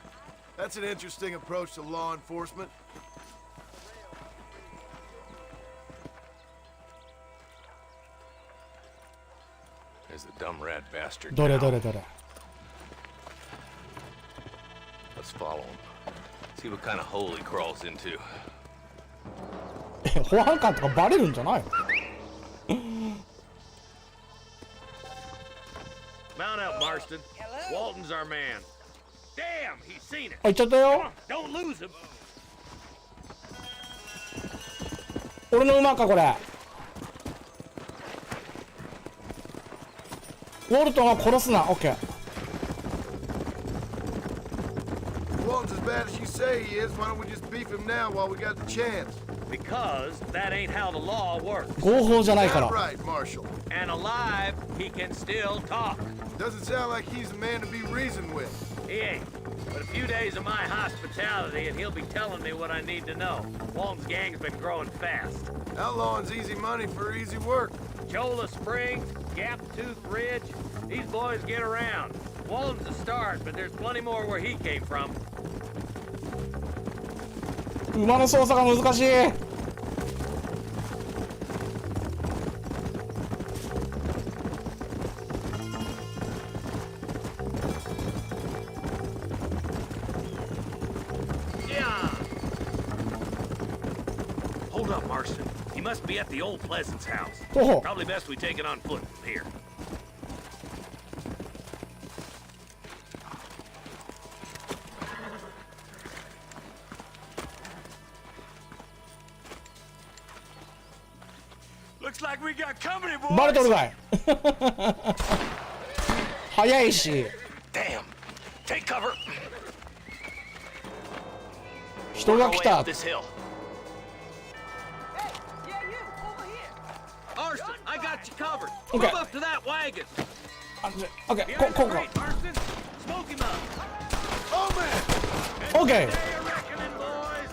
That's an interesting approach to law enforcement. There's the dumb rat bastard. どれどれどれ。 Let's follow him. See what kind of hole he crawls into. 保安官とかバレるんじゃないの？ Mount up, Marston. Walton's our man. Damn, he's seen it. あ、行っちゃったよ。 Don't lose him. 俺の馬かこれ。ウォルトンは殺すな。オッケー。 Walton's as bad as you say he is. Why don't we just beef him now while we got the chance? Because that ain't how the law works. 合法じゃないか That ら。 right, Marshal. And alive, he can still talk. Doesn't sound like he's a man to be reasoned with. He ain't. But a few days of my hospitality and he'll be telling me what I need to know. Walton's gang's been growing fast. Outlawing's easy money for easy work. Cholla Springs, Gap Tooth Ridge, these boys get around. Walton's a start, but there's plenty more where he came from. 馬の操作が難しい。 Hold up, Marston. He must be at the old Pleasance house. Oh. Probably best we take it on foot from here. Looks like we got company, boys. バレとるかい。早いし。 Damn. Take cover. 人が来た。 This hill. Marston, I got you covered. Okay. Move up to that wagon. オッケー。ここ。 Marston. Smoke him up. Oh, man! オッケー。 Day of reckoning, boys.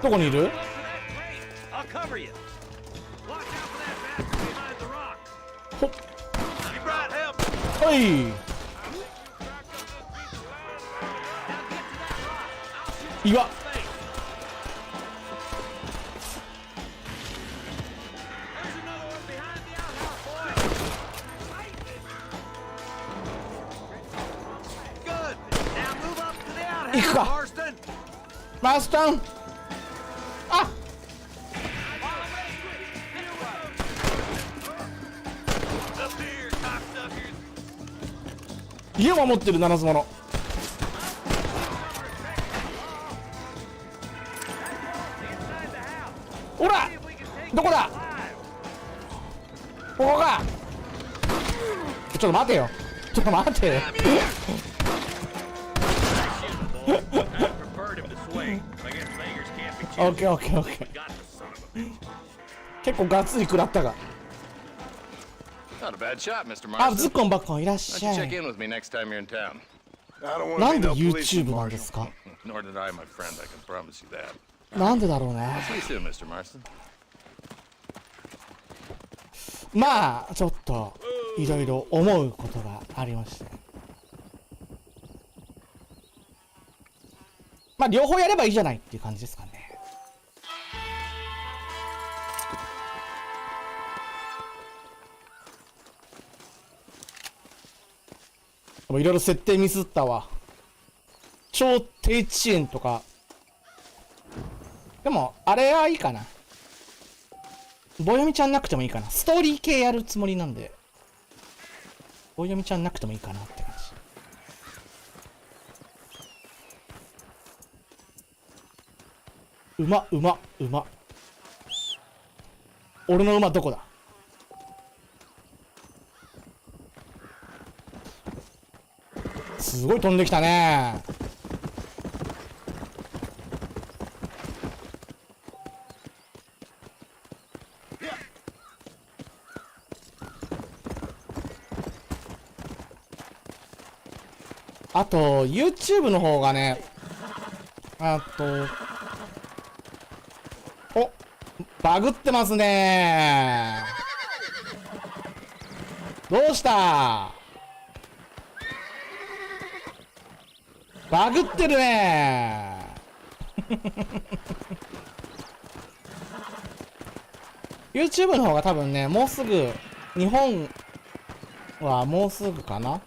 どこにいる？ I'll cover you. Watch out for that bastard behind the rock. ほっ。 You brought help. はい。 Now get to that rock. I'll shoot you 岩。 in the face. There's another one behind the outhouse, boys. Good. Now move up to the 行く outhouse, か。 Marston. マスタン。あ。 Up here, cocksuckers. 家を守ってる七つ者。 ほら。どこだ。ここか。ちょっと待てよ。ちょっと待て。 Preferred him to swing. I guess beggars can't be オッケーオッケーオッケー。 got the son of a bitch. 結構がっつり食らったが。 Not a bad shot, Mr. あ、 Marston. ズッコンバッコンいらっ Why し don't ゃ you check い。 in with me next time you're in town? I don't な want ん to で be no policeman, YouTube なんで Marshal. すか？ Nor did I, my friend. I can promise you that. なんでだろうね。 See you soon, Mr. Marston. まあちょっといろいろ思うことがありまして、まあ両方やればいいじゃないっていう感じですかね。いろいろ設定ミスったわ。超低遅延とか。でもあれはいいかな。棒読みちゃんなくてもいいかな。ストーリー系やるつもりなんで、棒読みちゃんなくてもいいかなって感じ。馬。俺の馬どこだ？すごい飛んできたね。あと YouTube の方がね、おバグってますねー。どうした？バグってるねー。YouTube の方が多分ね、もうすぐ、日本はもうすぐかな？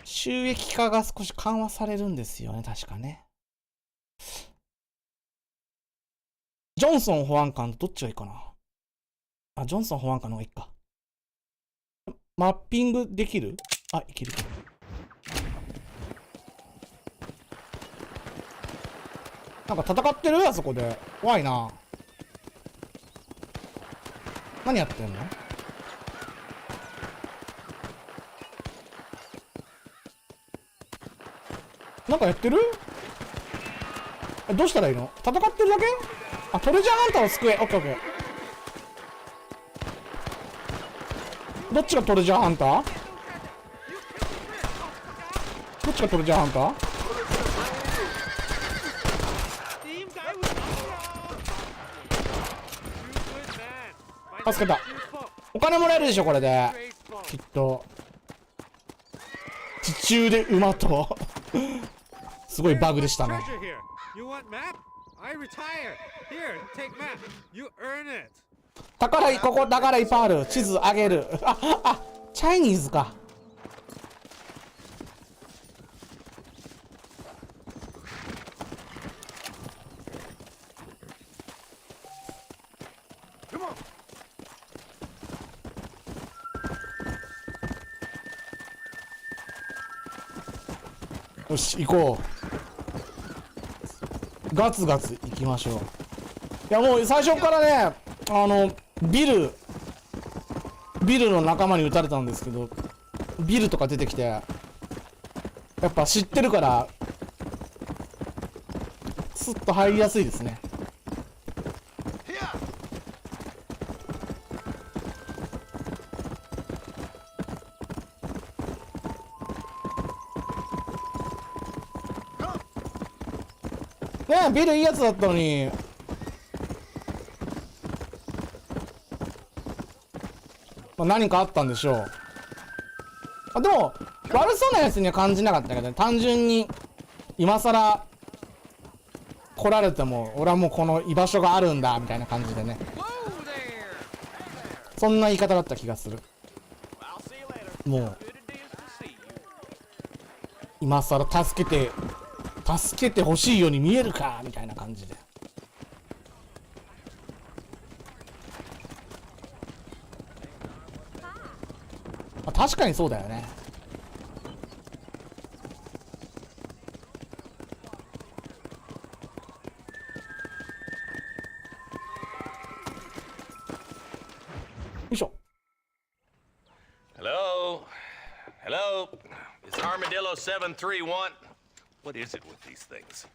収益化が少し緩和されるんですよね、確かね。ジョンソン保安官とどっちがいいかな。あ、ジョンソン保安官の方がいいか。マッピングできる？あ、いける。なんか戦ってる？あそこで。怖いな。何やってんの？なんかやってる？どうしたらいいの？戦ってるだけ？あ、トレジャーハンターを救え。オッケーオッケー。どっちがトレジャーハンター？どっちがトレジャーハンター？助けた。お金もらえるでしょこれで。きっと地中で馬とすごいバグでしたね。宝、ここ宝いっぱいある。地図あげる。あ、チャイニーズか。よし、行こう。ガツガツ行きましょう。いや、もう最初からね、ビルの仲間に撃たれたんですけど、ビルとか出てきて、やっぱ知ってるから、スッと入りやすいですね。ねえ、ビルいいやつだったのに。まあ、何かあったんでしょう。あ、でも悪そうなやつには感じなかったけどね。単純に今さら来られても俺はもうこの居場所があるんだみたいな感じでね。そんな言い方だった気がする。もう今さら助けてほしいように見えるかみたいな感じで。まあ、確かにそうだよね。よいしょ。 Hello? Hello? Is Armadillo 731? What is it with these things?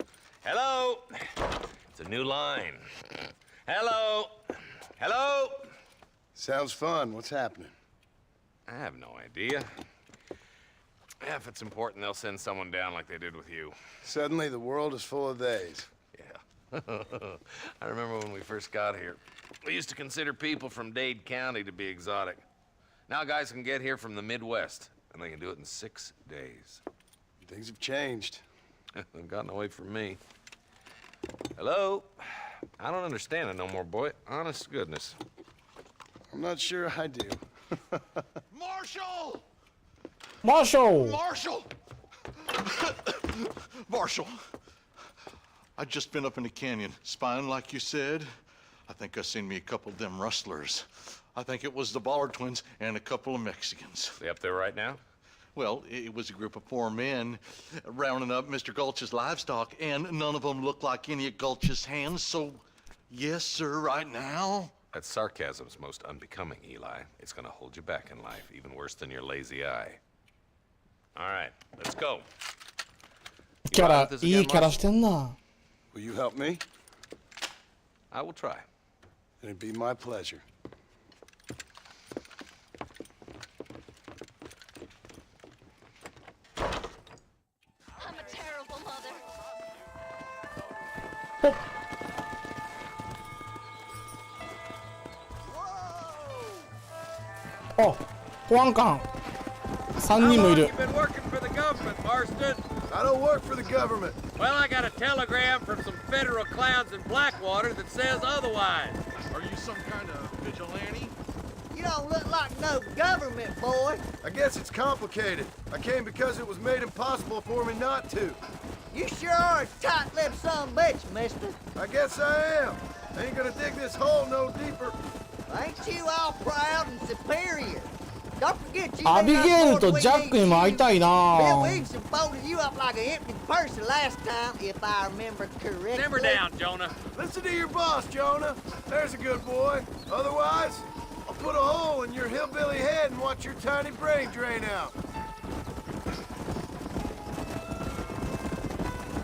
Hello? It's a new line. Hello? Hello? Sounds fun. What's happening? I have no idea. Yeah, if it's important, they'll send someone down like they did with you. Suddenly, the world is full of theys. Yeah. I remember when we first got here. We used to consider people from Dade County to be exotic. Now guys can get here from the Midwest, and they can do it in 6 days. Things have changed. They've gotten away from me. Hello? I don't understand it no more, boy. Honest to goodness. I'm not sure I do. Marshall! Marshall! Marshall! Marshall! I just been up in the canyon, spying like you said. I think I seen me a couple of them rustlers. I think it was the Ballard twins and a couple of Mexicans. They up there right now? Well, it was a group of 4 men rounding up Mr. Gulch's livestock, and none of them looked like any of Gulch's hands, so yes, sir, right now. That sarcasm's most unbecoming, Eli. It's gonna hold you back in life, even worse than your lazy eye. All right, let's go. キャラ、いいキャラしてんな。 Will you help me? I will try. It'd be my pleasure. I'm a terrible mother. あ、保安官3人もいる。 You've been working for the government, Marston. I don't work for the government. Well, I got a telegram from some federal clowns in Blackwater that says otherwise. Are you some kind of vigilante? You don't look like no government boy. I guess it's complicated. I came because it was made impossible for me not to. You sure are a tight-lipped son of a bitch, mister. I guess I am. I ain't gonna dig this hole no deeper. Ain't you all proud and superior? Don't forget you アビゲールとジャックにも会いたいな。 Bill Wilson folded you up like an empty person last time, if I remember correctly. Simmer down, Jonah. Listen to your boss, Jonah. There's a good boy. Otherwise, I'll put a hole in your hillbilly head and watch your tiny brain drain out.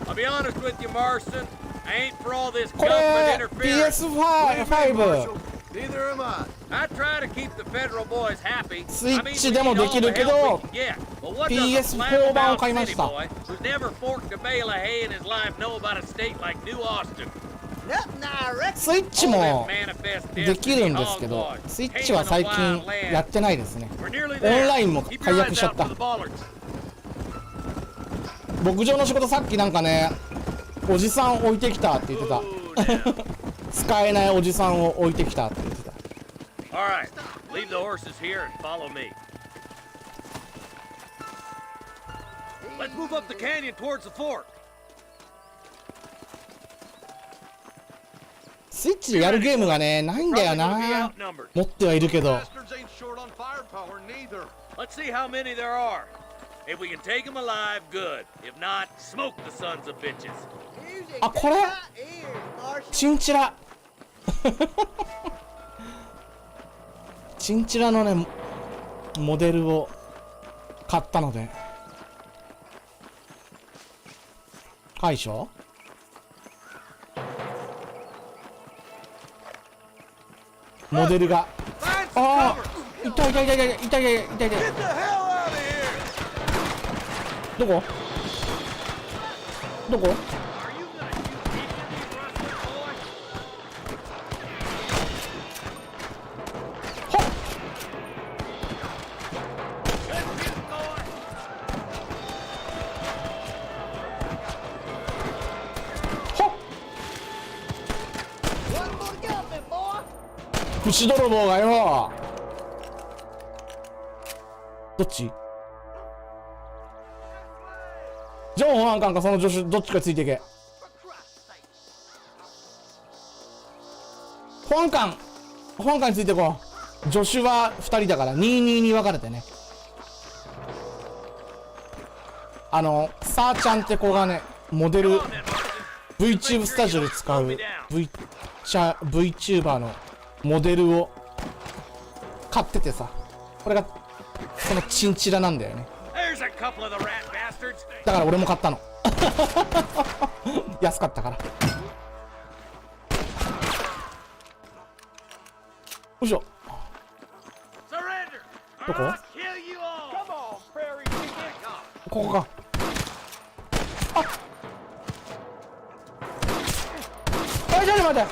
I'll be honest with you, Marston. I ain't for all this こ government れ interference. PS5。 Neither am I. I try to keep the federal boys happy. スイッチでもできるけど PS4 版を買いました。 Who's never forked a bale of hay in his life know about a state like New Austin. Nothing I reckon. スイッチもできるんですけど、スイッチは最近やってないですね。オンラインも解約しちゃった。牧場の仕事さっきなんかね、おじさん置いてきたって言ってた。使えないおじさんを置いてきたって言ってた。All right, leave the horses here and follow me. Let's move up the canyon towards the fork. スイッチでやるゲームがね、ないんだよな。持ってはいるけど。 Let's see how many there are. If we can take them alive, good. If not, smoke the sons of bitches. あ、これチンチラチンチラのねモデルを買ったので解消モデルがああ痛い痛い痛い痛い痛い痛い痛い痛いどこどこ牛泥棒がよどっちジョン保安官かその助手どっちかついていけ保安官についてこう助手は2人だから2-2に分かれてねサーちゃんって子がねモデル VTube スタジオで使う VTuber のモデルを買っててさこれがそのチンチラなんだよねだから俺も買ったの安かったからよいしょどこここかあっちょっと待って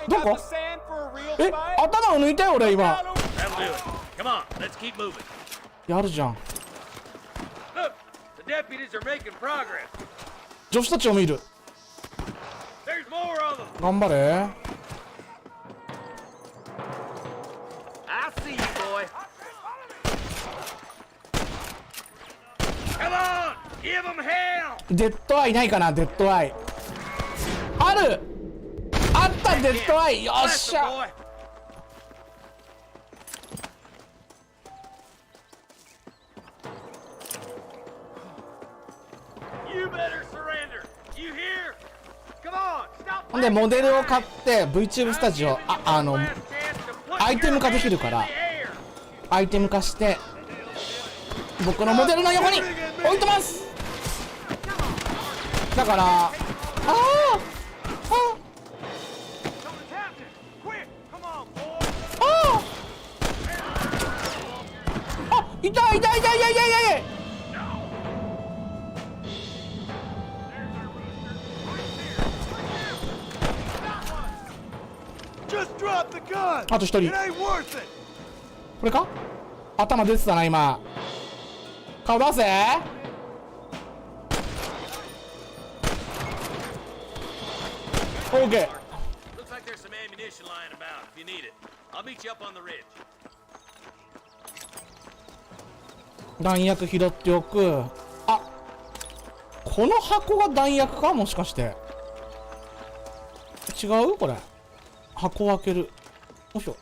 どこえ頭を抜いたよ俺今やるじゃん女子たちを見る頑張れデッドアイないかなデッドアイあるあったデッドアイよっしゃほんでモデルを買って VTube スタジオアイテム化できるからアイテム化して僕のモデルの横に置いてますだからあ痛い痛い痛い痛い痛い痛いあと一人。これか？頭出てたな今。顔出せ。オーケー。Looks like there's some ammunition lying about. If you need it, I'll meet you up on the ridge. 弾薬拾っておく。あ、この箱が弾薬かもしかして。違う？これ。箱を開ける。よいしょ。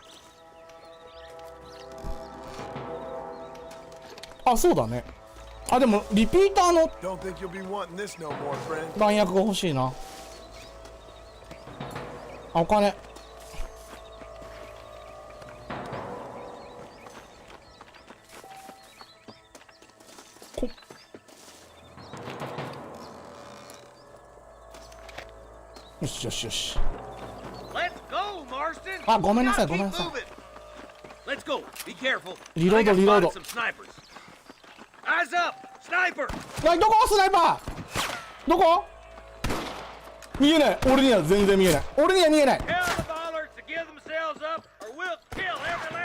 あ、そうだね。あ、でもリピーターの弾薬が欲しいな。あ、お金。よしよしよし。あ、ごめんなさいごめんなさい。リロードリロード。おい、どこスナイパー？どこ？見えない。俺には全然見えない。俺には見えない。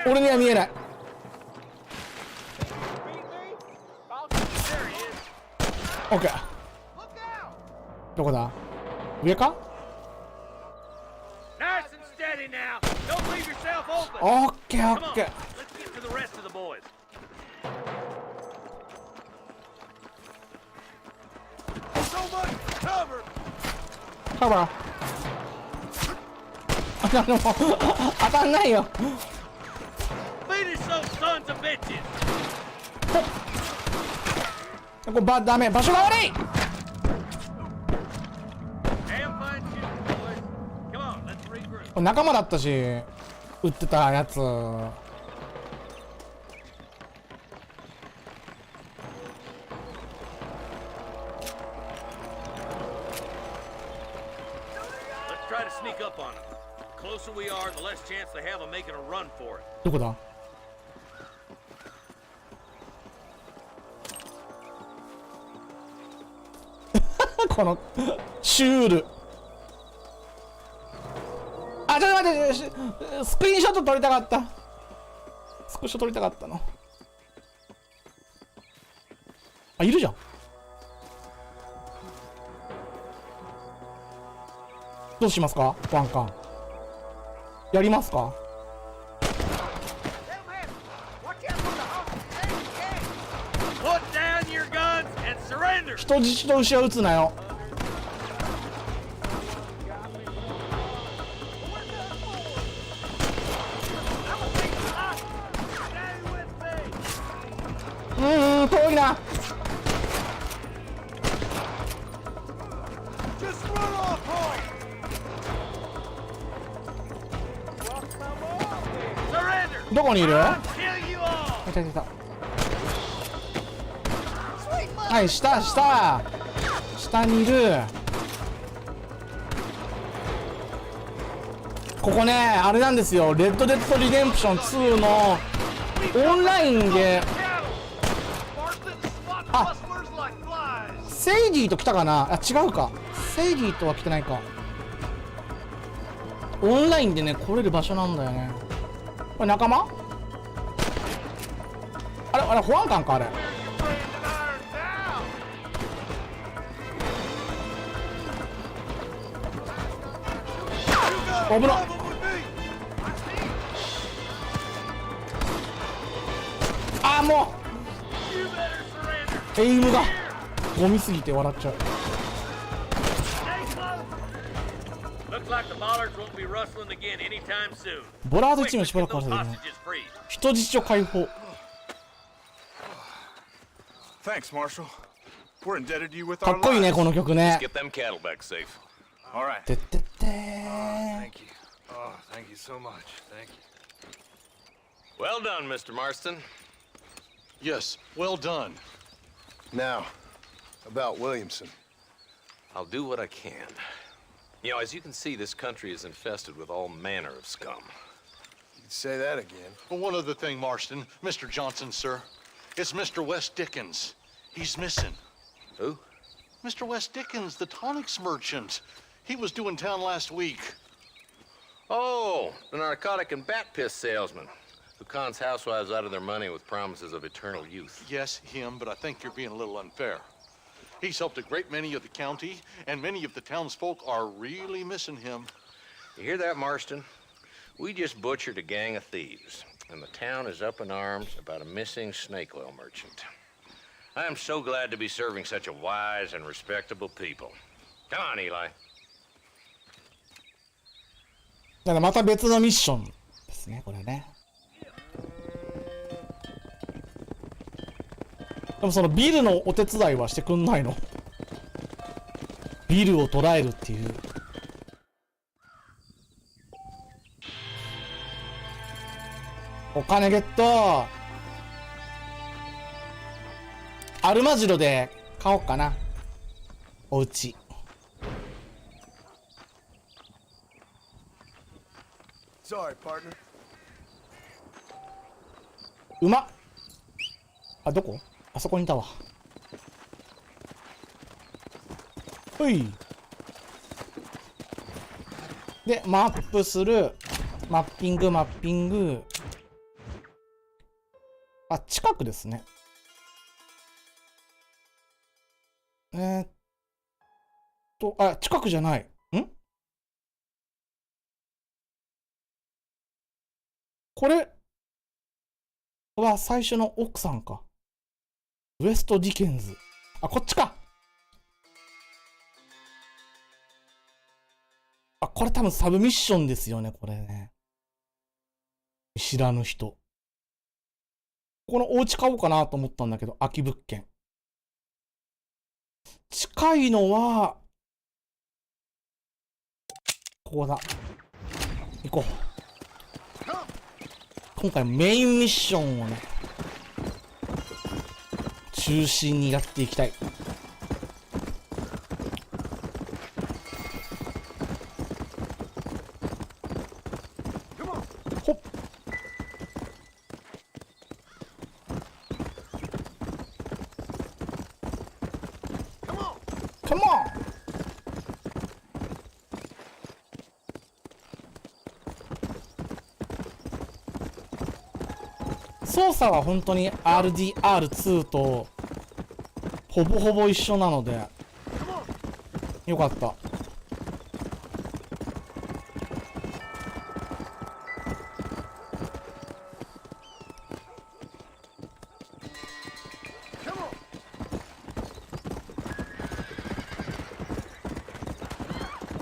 俺には見えない。オッケー。どこだ？上か？オッケーオッケー。カバー。あ、でも当たんないよ。これダメ。場所が悪い。仲間だったし、撃ってたやつ。どこだ？このシュール。あ、ちょっと待って、スクリーンショット撮りたかった。スクショ撮りたかったの。あ、いるじゃん。どうしますか？ワンカンやりますか？人質と牛は撃つなよ。遠いな。どこにいる？いたいたいた。はい、下にいる。ここね、あれなんですよ。レッドデッドリデンプション2のオンラインで。あ、セイディと来たかなあ、違うか。セイディとは来てないか。オンラインでね、来れる場所なんだよね。これ仲間？あれ、保安官か、あれ。危なっ。あ、もうエイムがゴミすぎて笑っちゃう。ボラードチームしばらく壊されてるね。人質を解放。かっこいいねこの曲ね。てってってー。Well done, Mr. Marston. Yes, well done. Now, about Williamson. I'll do what I can. You know, as you can see, this country is infested with all manner of scum. You can say that again. Well, one other thing, Marston. Mr. Johnson, sir. It's Mr. Wes Dickens. He's missing. Who? Mr. Wes Dickens, the tonics merchant. He was due in town last week. Oh, the narcotic and bat piss salesman who cons housewives out of their money with promises of eternal youth. Yes, him, but I think you're being a little unfair. He's helped a great many of the county, and many of the townsfolk are really missing him. You hear that, Marston? We just butchered a gang of thieves, and the town is up in arms about a missing snake oil merchant. I am so glad to be serving such a wise and respectable people. Come on, Eli. だからまた別のミッションですね、これね。でもそのビルのお手伝いはしてくんないの？ビルを捉えるっていう。お金ゲット。アルマジロで買おうかな。お家。Sorry, partner. 馬。あ、どこ？あそこにいたわ。ほい。で、マップする。マッピング、マッピング。あ、近くですね。あ、近くじゃない。ん？これは最初の奥さんか。ウエスト・ディケンズ。あ、こっちか。あ、これ多分サブミッションですよね、これね。知らぬ人。このお家買おうかなと思ったんだけど、空き物件。近いのは、ここだ。行こう。今回メインミッションをね、中心にやっていきたい。ほっ。Come on! 操作は本当に RDR2 とほぼほぼ一緒なのでよかった。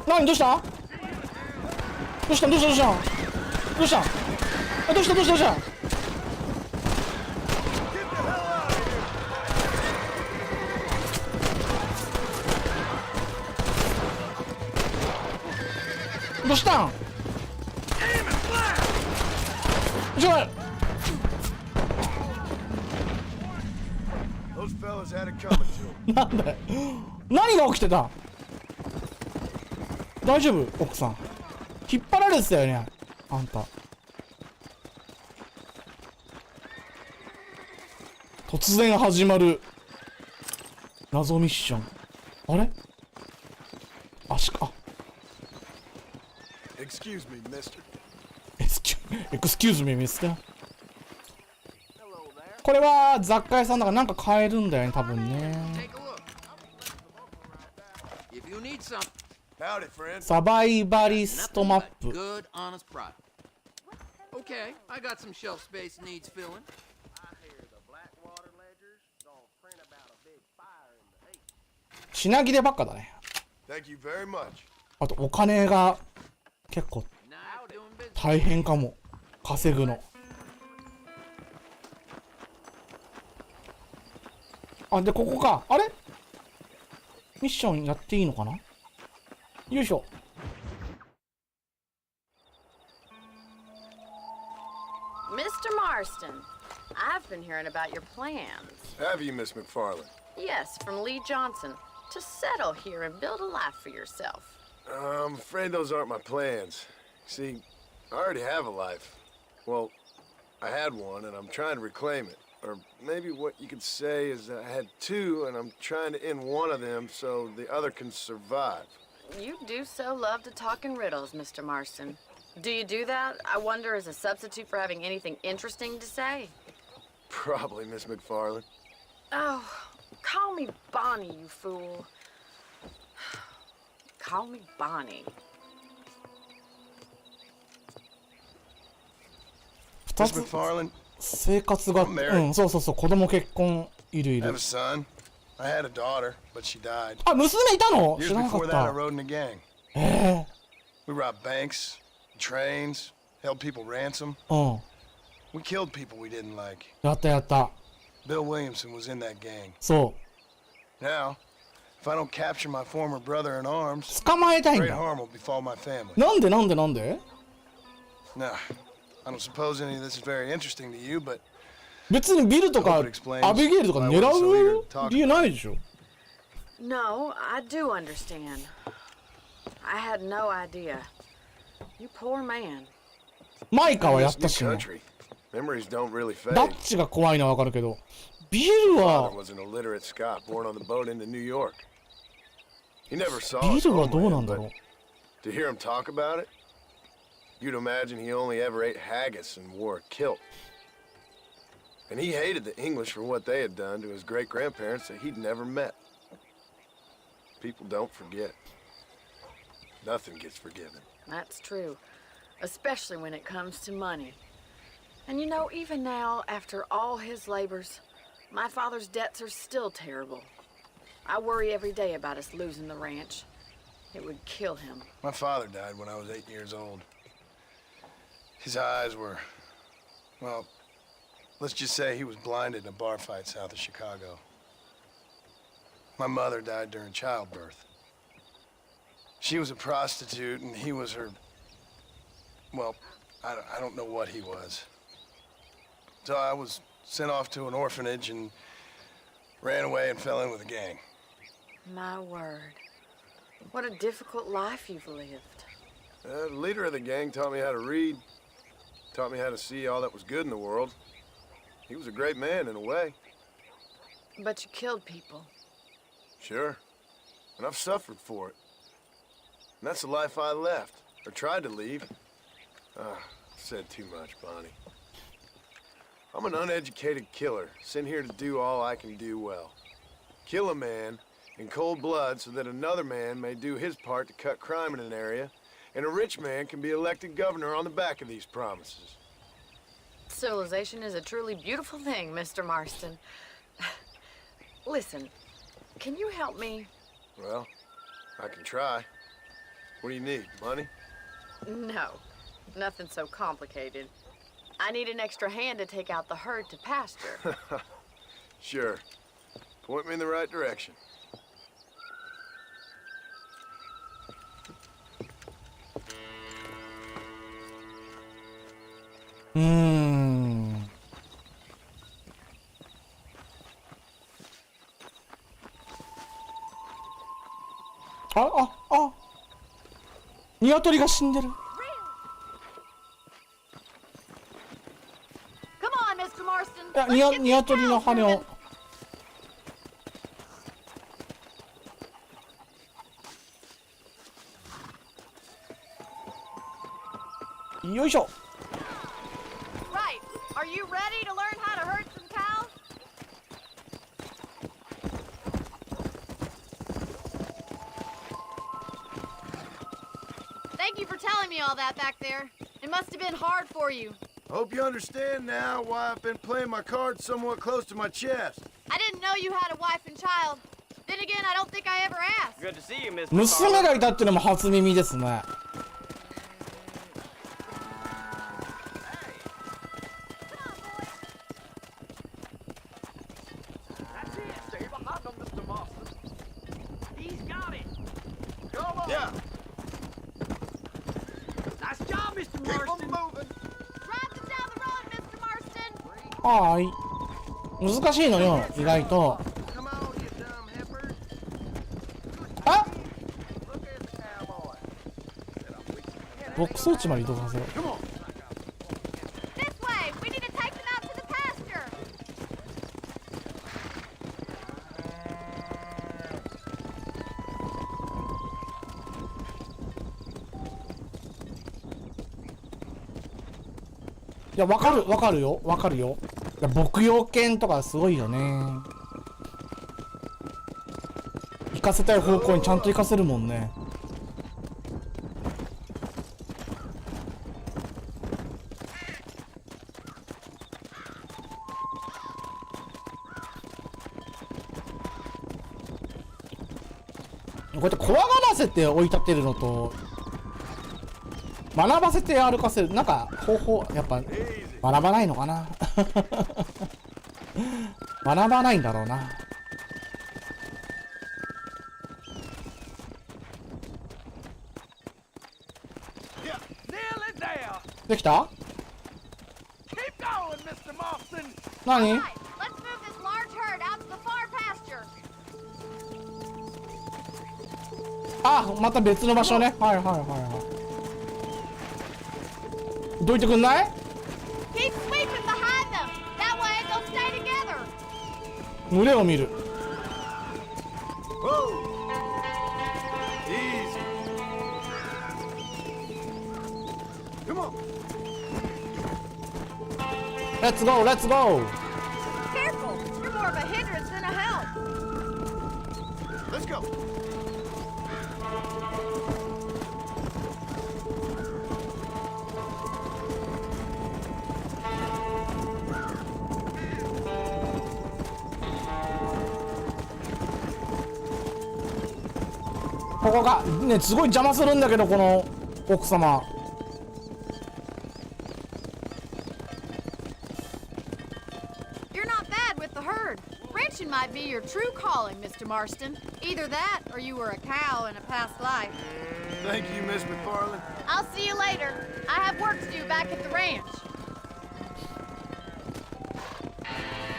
何どうしたどうしたどうしたどうしたどうしたあどうしたどうしたどうしたどうしたんじゃあなんだよ何が起きてた大丈夫奥さん引っ張られてたよねあんた突然始まる謎ミッションあれ足かExcuse me, mister. Excuse me, mister. これは雑貨屋さんだからなんか買えるんだよね多分ねサバイバリストマップ Good, honest product. Okay, I got some shelf space needs filling. I hear the Blackwater ledgers gonna print about a big fire in the eight. 品切ればっかだね Thank you very much. あとお金が結構大変かも稼ぐのあでここかあれミッションやっていいのかなよいしょMr. Marston, I've been hearing about your plans. Have you, Miss McFarland? Yes, from Lee Johnson, to settle here and build a life for yourself. I'm afraid those aren't my plans. See, I already have a life. Well, I had one, and I'm trying to reclaim it. Or maybe what you could say is that I had two, and I'm trying to end one of them so the other can survive. You do so love to talk in riddles, Mr. Marston. Do you do that? I wonder, as a substitute for having anything interesting to say? Probably, Miss McFarland. Oh, call me Bonnie, you fool. Call me Bonnie. 2つ McFarland, 生活が、うん、そうそうそう、子供結婚いるい I る。 have a son. I had a daughter, but she died. あ、娘いたの？ Years 知らなかっ before that, I た。 rode in a gang. え We robbed banks, trains, held people ransom. え、うん。 We killed people we didn't like. やったやった。 Bill Williamson was in that gang. そ Now, if I don't capture my former brother in arms, う。捕まえたいん great だ。 harm will befall my family. なんでなんでなんで？ Now, I don't suppose any of this is very interesting to you, but 別にビルとかアビゲイルとか狙う理由ないでしょ。 No, I do understand. I had no idea. You poor man. マイカはやっ this た new しね。 country, memories don't really ダ fade. ッチが怖いのはわかるけど、ビル Father は was an illiterate Scot born on the boat into New York. He never saw ビ us ルはどうなん homeland, だろ but う。 to hear him talk about it, you'd imagine he only ever ate haggis and wore a kilt. And he hated the English for what they had done to his great-grandparents that he'd never met. People don't forget. Nothing gets forgiven. That's true. Especially when it comes to money. And you know, even now, after all his labors, my father's debts are still terrible. I worry every day about us losing the ranch. It would kill him. My father died when I was 8 years old. His eyes were, well, let's just say he was blinded in a bar fight south of Chicago. My mother died during childbirth. She was a prostitute and he was her, well, I don't know what he was. So I was sent off to an orphanage and ran away and fell in with a gang. My word. What a difficult life you've lived. The leader of the gang taught me how to read, taught me how to see all that was good in the world. He was a great man in a way. But you killed people. Sure. And I've suffered for it. And that's the life I left, or tried to leave. Said too much, Bonnie. I'm an uneducated killer, sent here to do all I can do well. Kill a man in cold blood so that another man may do his part to cut crime in an area, and a rich man can be elected governor on the back of these promises. Civilization is a truly beautiful thing, Mr. Marston. Listen, can you help me? Well, I can try. What do you need, money? No, nothing so complicated. I need an extra hand to take out the herd to pasture. Sure. Point me in the right direction. Ah. 鶏が死んでる。 Come on, Mr. Marston. いや、鶏の羽を。よいしょ。 Right. Are you ready to learn how to herd some cows? Thank you for telling me all that back there. It must have been hard for you. Hope you understand now why I've been playing my cards somewhat close to my chest. I didn't know you had a wife and child. Then again, I don't think I ever asked. Good to see you, Mr. 娘がいたっていうのも初耳ですね。 He's got it. Come on. Yeah. Nice job, Mr. Keep 'em Marston. moving. Drive them down the road, Mr. Marston. はーい。難しいのよ、意外と。 Come on, you dumb heifers. あ、 Look at the cowboy. 牧草地まで移動させる。 Come on. This way. We need to take them out to the pasture. よいや、わかるよ。いや、牧羊犬とかすごいよね。行かせたい方向にちゃんと行かせるもんね。こうやって怖がらせて追い立てるのと学ばせて歩かせる、なんか方法やっぱ学ばないのかな。学ばないんだろうな。できた？何？ Let's move this large herd out to the far pasture. あ、また別の場所ね。はいはいはいはい。どいてくんない？ Keep sweeping behind them. That way they'll stay together. 群れを見る。Easy. Come on. Let's go, let's go. Careful. You're more of a hindrance than a help. Let's go. ここがね、すごい邪魔するんだけど、この奥様。You're not bad with the herd. Ranching might be your true calling, Mr. Marston. Either that, or you were a cow in a past life. Thank you, Miss McFarland. I'll see you later. I have work to do back at the ranch.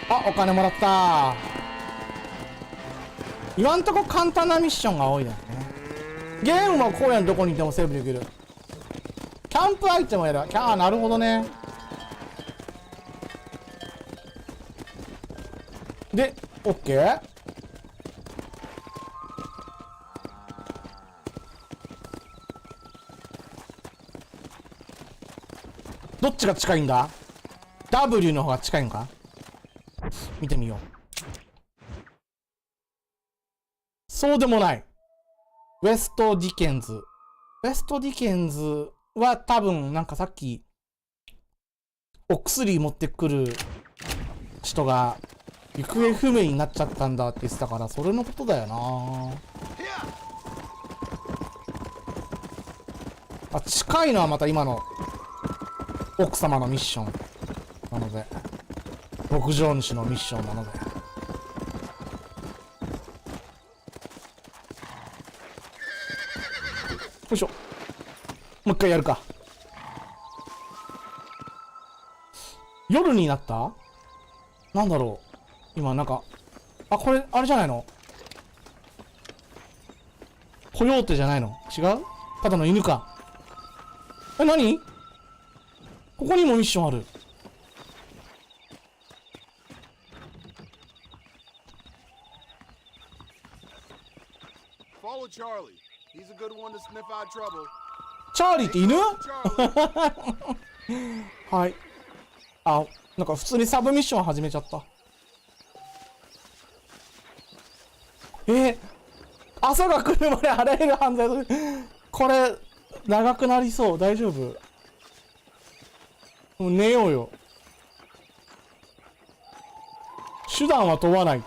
あ、お金もらった。今んとこ簡単なミッションが多いですね。ゲームは荒野のどこにいてもセーブできる。キャンプアイテムをやる。ああ、なるほどね。で、OK？ どっちが近いんだ？ W の方が近いのか？見てみよう。そうでもない。ウェスト・ディケンズ。ウェスト・ディケンズは多分なんかさっきお薬持ってくる人が行方不明になっちゃったんだって言ってたから、それのことだよな。あ、近いのはまた今の奥様のミッションなので、牧場主のミッションなので。よいしょ。もう一回やるか。夜になった？なんだろう。今なんか、あ、これ、あれじゃないの？コヨーテじゃないの？違う？ただの犬か。え、何？ここにもミッションある。Follow Charlie. He's a good one to sniff out trouble. チャーリーって犬？はい。あ、なんか普通にサブミッション始めちゃった。朝が来るまであらゆる犯罪を、これ長くなりそう。大丈夫？もう寝ようよ。手段は問わない。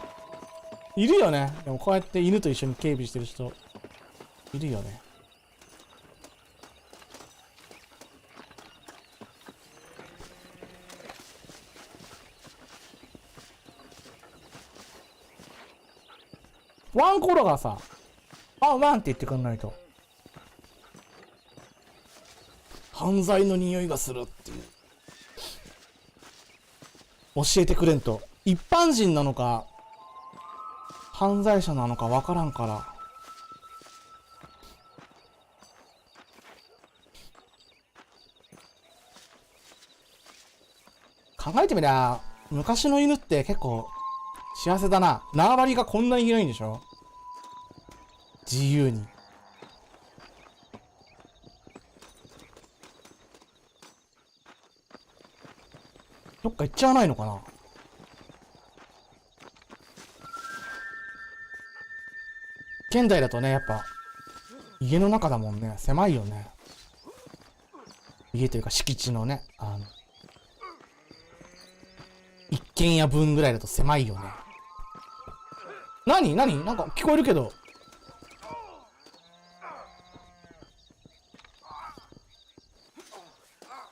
いるよね。でもこうやって犬と一緒に警備してる人いるよね。ワンコロがさ、あ、ワンって言ってくんないと。犯罪の匂いがするっていう。教えてくれんと。一般人なのか、犯罪者なのかわからんから。考えてみりゃ、昔の犬って結構幸せだな。縄張りがこんなに広いんでしょ？自由に。どっか行っちゃわないのかな。現代だとね、やっぱ家の中だもんね。狭いよね。家というか敷地のね、一軒家分ぐらいだと狭いよね。何なんか聞こえるけど。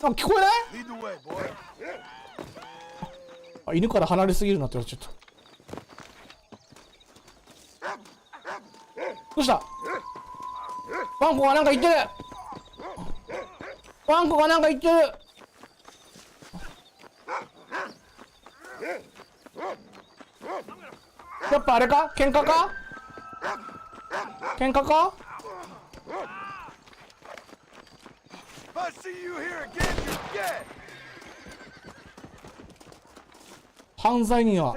なんか聞こえない？あ、犬から離れすぎるなって言われちゃった。どうした？ワンコがなんか言ってる。ワンコがなんか言ってる。やっぱあれか？喧嘩か？喧嘩か？犯罪には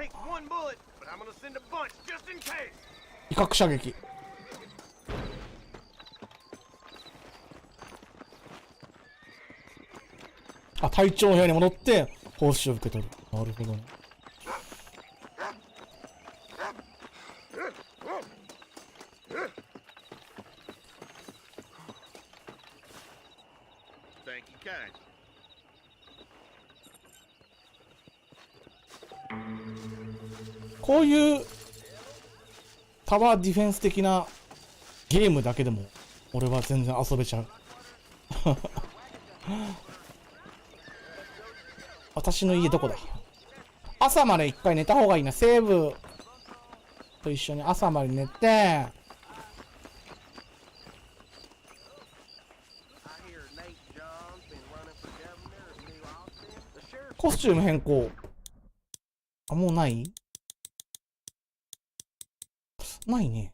威嚇射撃。あ、隊長の部屋に戻って報酬を受け取る。なるほどね。こういうタワーディフェンス的なゲームだけでも俺は全然遊べちゃう。私の家どこだ？朝まで一回寝た方がいいな。セーブと一緒に朝まで寝て、コスチューム変更。あ、もうない？ないね。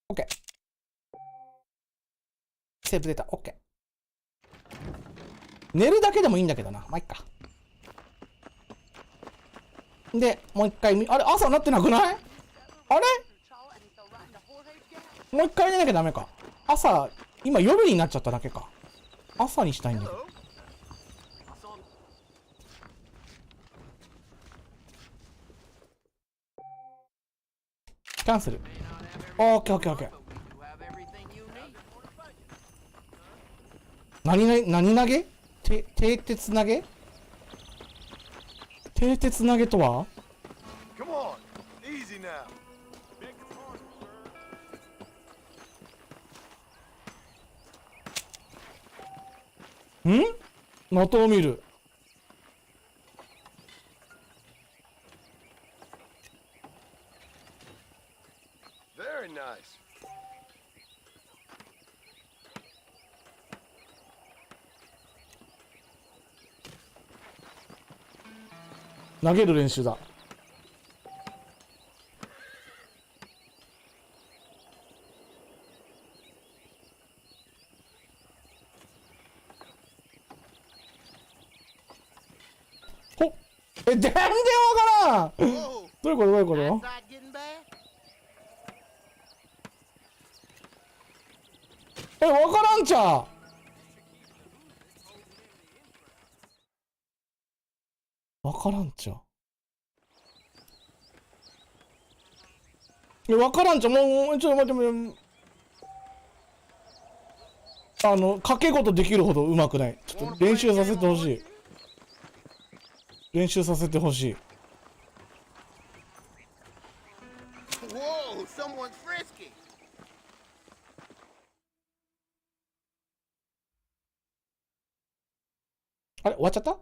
オッケー。セーブ出た。オッケー。寝るだけでもいいんだけどな。まあ、いっか。で、もう一回あれ朝なってなくない？あれもう一回寝なきゃダメか。朝、今夜になっちゃっただけか。朝にしたいんだけど。キャンセル。オッケーオッケーオッケー。何投げ？蹄鉄投げ？蹄鉄投げとは？ん？的を見る。投げる練習だ。ほっ、全然わからん。どういうことどういうこと？わからんちゃ。わからんちゃ。わからんちゃ。もう、ちょっと待って、掛け事できるほど上手くない。ちょっと練習させてほしい。練習させてほしい。あれ終わっちゃった？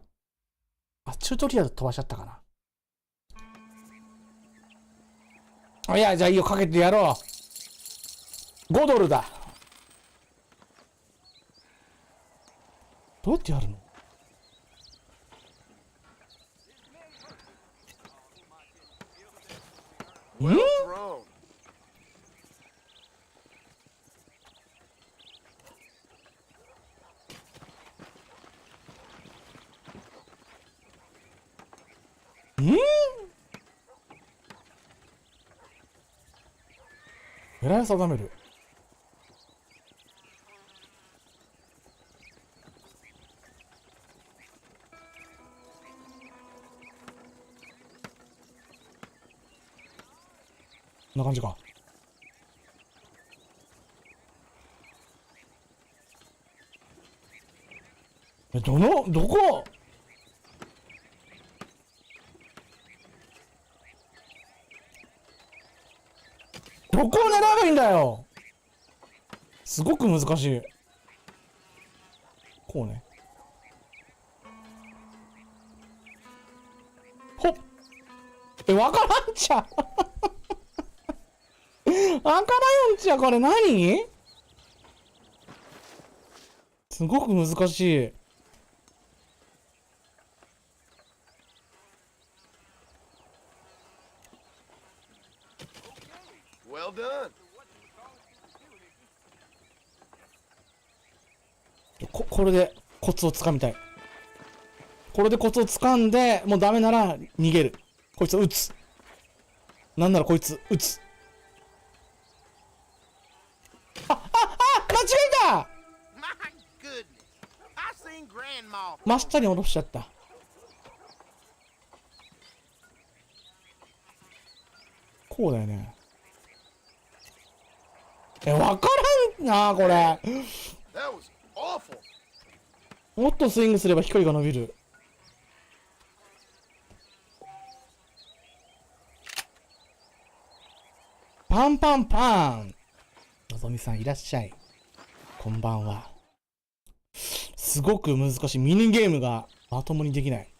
あ、チュートリアル飛ばしちゃったかな。あ、いや、じゃあいいよ、かけてやろう。5ドルだ。どうやってやるの？ん？狙いを定める。んな感じか。どこどこを狙えばいいんだよ。すごく難しい。こうね。ほっ。わからんちゃ。わからんちゃ、これ何？すごく難しい。Well done. これでコツをつかみたい。これでコツをつかんで、もうダメなら逃げる。こいつを撃つ。なんならこいつ撃つ。間違えた。真下に下ろしちゃった。こうだよね。わからんなこれ。もっとスイングすれば飛距離が伸びる。パンパンパン。のぞみさんいらっしゃい。こんばんは。すごく難しい。ミニゲームがまともにできない。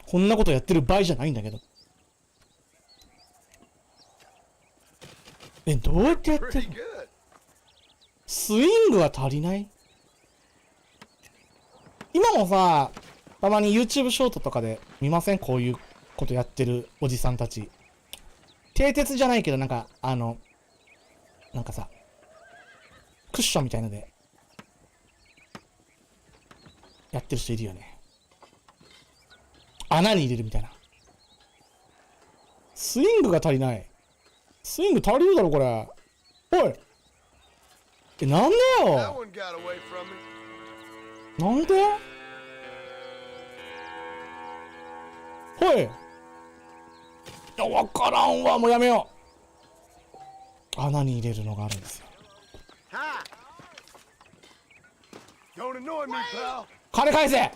こんなことやってる場合じゃないんだけど。どうやってやってるの？スイングが足りない？今もさ、たまに YouTube ショートとかで見ません？こういうことやってるおじさんたち。蹄鉄じゃないけど、なんかさ、クッションみたいので、やってる人いるよね。穴に入れるみたいな。スイングが足りない。スイング足りるだろ、これ。おい。なんでよ。なんで？ほい。いや、わからんわ。もうやめよう。穴に入れるのがあるんですよ。金返せ。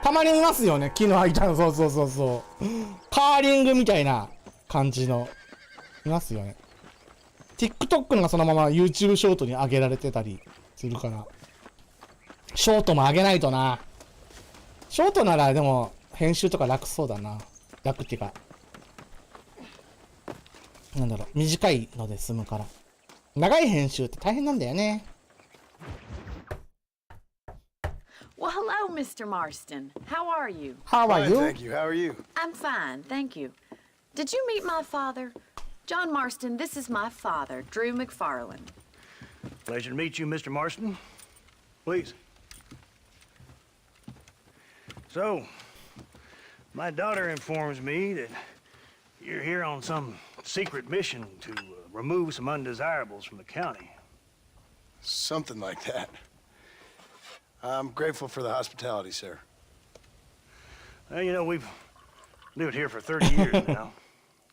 たまに見ますよね。木の開いたの。そう。カーリングみたいな感じの。見ますよね。TikTok のがそのまま YouTube ショートに上げられてたりするから。ショートも上げないとな。ショートならでも編集とか楽そうだな。楽っていうか。なんだろう。短いので済むから。長い編集って大変なんだよね。Well, hello, Mr. Marston. How are you? How are you? Thank you. How are you? I'm fine, thank you. Did you meet my father? John Marston, this is my father, Drew McFarland. Pleasure to meet you, Mr. Marston. Please. So, my daughter informs me that you're here on some secret mission to remove some undesirables from the county. Something like that. I'm grateful for the hospitality, sir. Well, you know, we've lived here for 30 years now.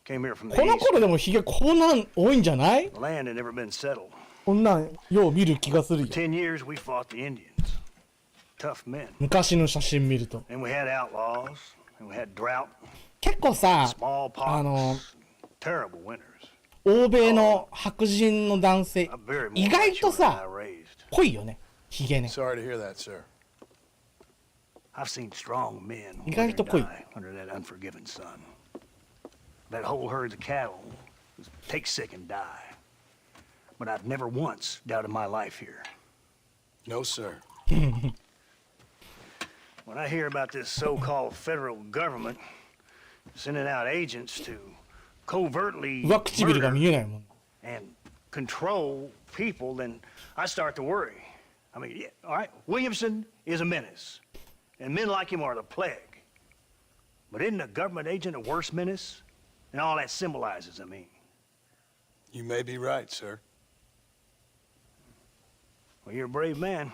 Came here from the この east. 頃でもヒゲこんなん多いんじゃない？ The land had never been settled. こんなんよう見る気がするよ。 10 years we fought the Indians. Tough men. 昔の写真見ると。 And we had outlaws, and we had drought, 結構さ、smallpox, terrible winters. 欧米の白人の男性、 I'm very 意 more 外 macho と than さ I、raised. 濃いよね。ヒゲね。 Sorry to hear that, sir. I've seen strong men 意外と濃い。 die under that unforgiving sun. That whole herds of cattle take sick and die. But I've never once doubted my life here. No, sir. When I hear about this so-called federal government sending out agents to covertly 上唇が murder 見えないもん。 and control people, then I start to worry. I mean, yeah, all right, Williamson is a menace, and men like him are the plague. But isn't a government agent a worse menace? And all that symbolizes, I mean. You may be right, sir. Well, you're a brave man.